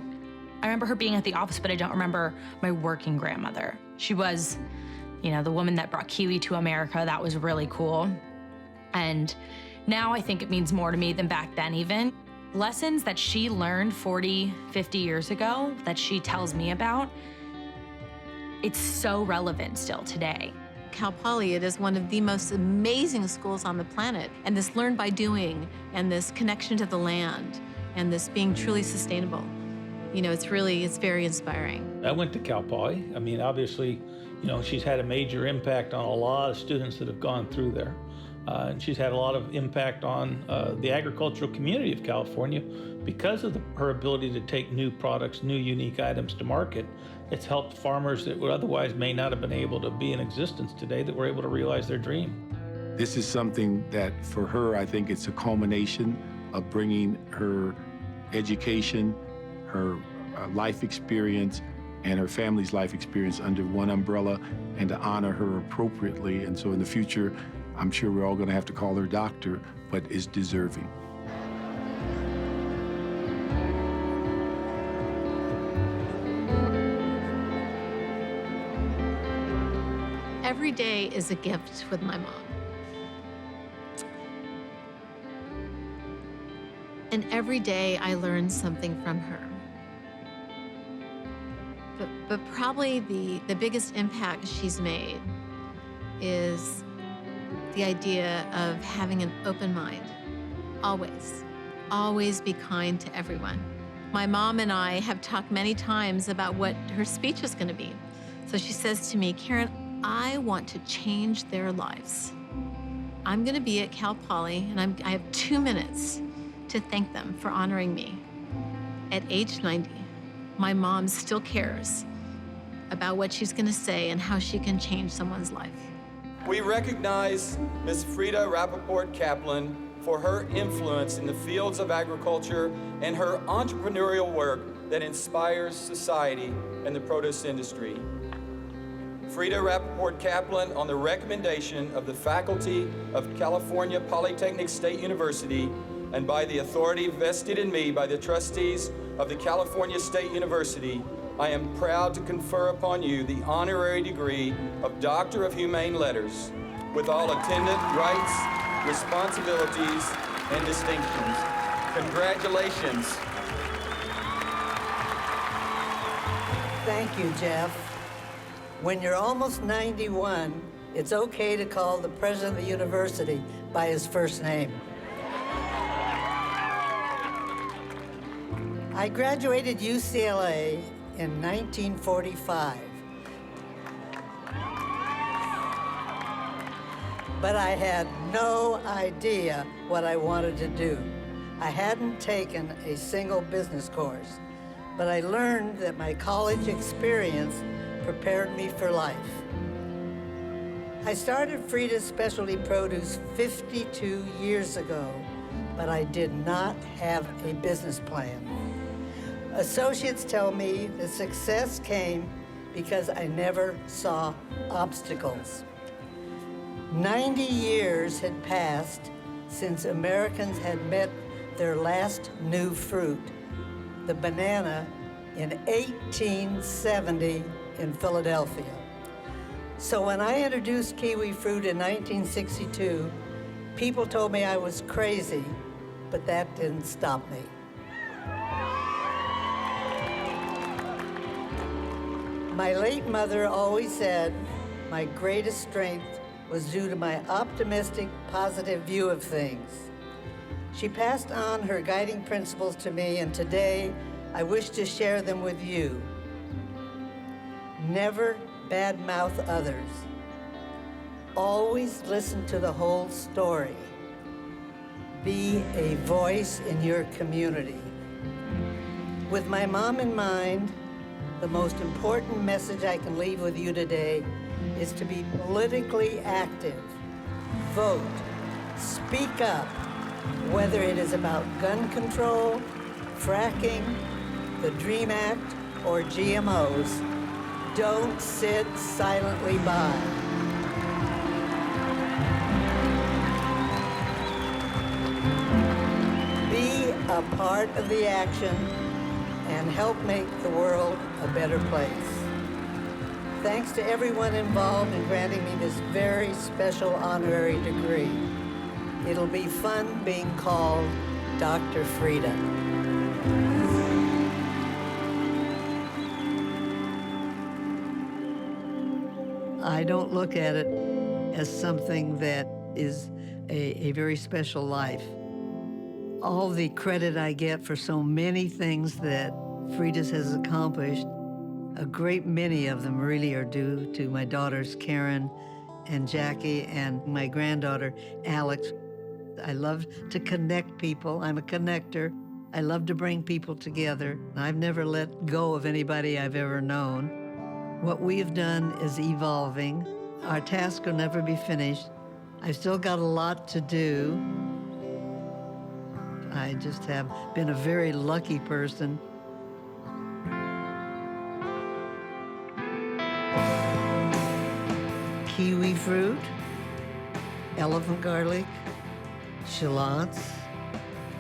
I remember her being at the office, but I don't remember my working grandmother. She was, you know, the woman that brought kiwi to America. That was really cool. And now I think it means more to me than back then even. Lessons that she learned 40, 50 years ago that she tells me about, it's so relevant still today. Cal Poly, it is one of the most amazing schools on the planet. And this learn by doing and this connection to the land and this being truly sustainable, you know, it's very inspiring. I went to Cal Poly. I mean, obviously, you know, she's had a major impact on a lot of students that have gone through there. And she's had a lot of impact on the agricultural community of California because of her ability to take new products, new unique items to market. It's helped farmers that would otherwise may not have been able to be in existence today that were able to realize their dream. This is something that for her, I think it's a culmination of bringing her education, her life experience, and her family's life experience under one umbrella and to honor her appropriately. And so in the future, I'm sure we're all going to have to call her doctor, but is deserving. Every day is a gift with my mom. And every day I learn something from her. But probably the biggest impact she's made is the idea of having an open mind. Always be kind to everyone. My mom and I have talked many times about what her speech is going to be. So she says to me, Karen, I want to change their lives. I'm going to be at Cal Poly, and I have 2 minutes to thank them for honoring me. At age 90, my mom still cares about what she's going to say and how she can change someone's life. We recognize Ms. Frieda Caplan for her influence in the fields of agriculture and her entrepreneurial work that inspires society and the produce industry. Frieda Caplan, on the recommendation of the faculty of California Polytechnic State University and by the authority vested in me by the trustees of the California State University, I am proud to confer upon you the honorary degree of Doctor of Humane Letters with all attendant rights, responsibilities, and distinctions. Congratulations. Thank you, Jeff. When you're almost 91, it's okay to call the president of the university by his first name. I graduated UCLA in 1945. But I had no idea what I wanted to do. I hadn't taken a single business course, but I learned that my college experience prepared me for life. I started Frieda's Specialty Produce 52 years ago, but I did not have a business plan. Associates tell me the success came because I never saw obstacles. 90 years had passed since Americans had met their last new fruit, the banana, in 1870 in Philadelphia. So when I introduced kiwi fruit in 1962, people told me I was crazy, but that didn't stop me. My late mother always said my greatest strength was due to my optimistic, positive view of things. She passed on her guiding principles to me, and today I wish to share them with you. Never badmouth others. Always listen to the whole story. Be a voice in your community. With my mom in mind, the most important message I can leave with you today is to be politically active. Vote. Speak up. Whether it is about gun control, fracking, the DREAM Act, or GMOs, don't sit silently by. Be a part of the action and help make the world a better place. Thanks to everyone involved in granting me this very special honorary degree. It'll be fun being called Dr. Frieda. I don't look at it as something that is a very special life. All the credit I get for so many things that Frieda's has accomplished, a great many of them really are due to my daughters, Karen and Jackie, and my granddaughter, Alex. I love to connect people. I'm a connector. I love to bring people together. I've never let go of anybody I've ever known. What we've done is evolving. Our task will never be finished. I've still got a lot to do. I just have been a very lucky person. Kiwi fruit, elephant garlic, shallots,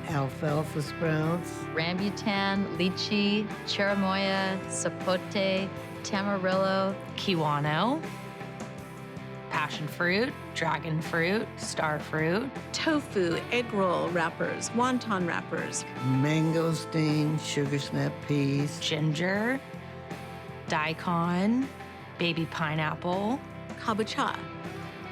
alfalfa sprouts, Rambutan, lychee, cherimoya, sapote, tamarillo, kiwano, passion fruit, dragon fruit, star fruit, Tofu, egg roll wrappers, wonton wrappers, mangosteen, sugar snap peas, ginger, daikon, baby pineapple, kabocha,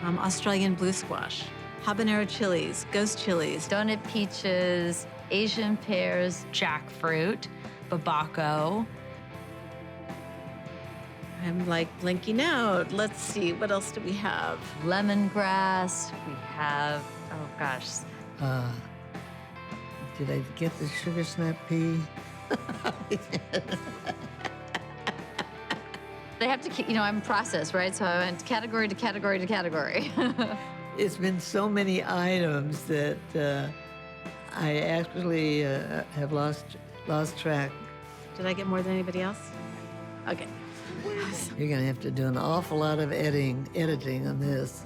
Australian blue squash, habanero chilies, ghost chilies, donut peaches, Asian pears, jackfruit, babako. I'm like blinking out. Let's see, what else do we have? lemongrass. We have, oh gosh, Did I get the sugar snap pea? they have to keep, I'm a process, right? So I went category to category to category. It's been so many items that I actually have lost track. Did I get more than anybody else? Okay. You're gonna have to do an awful lot of editing on this.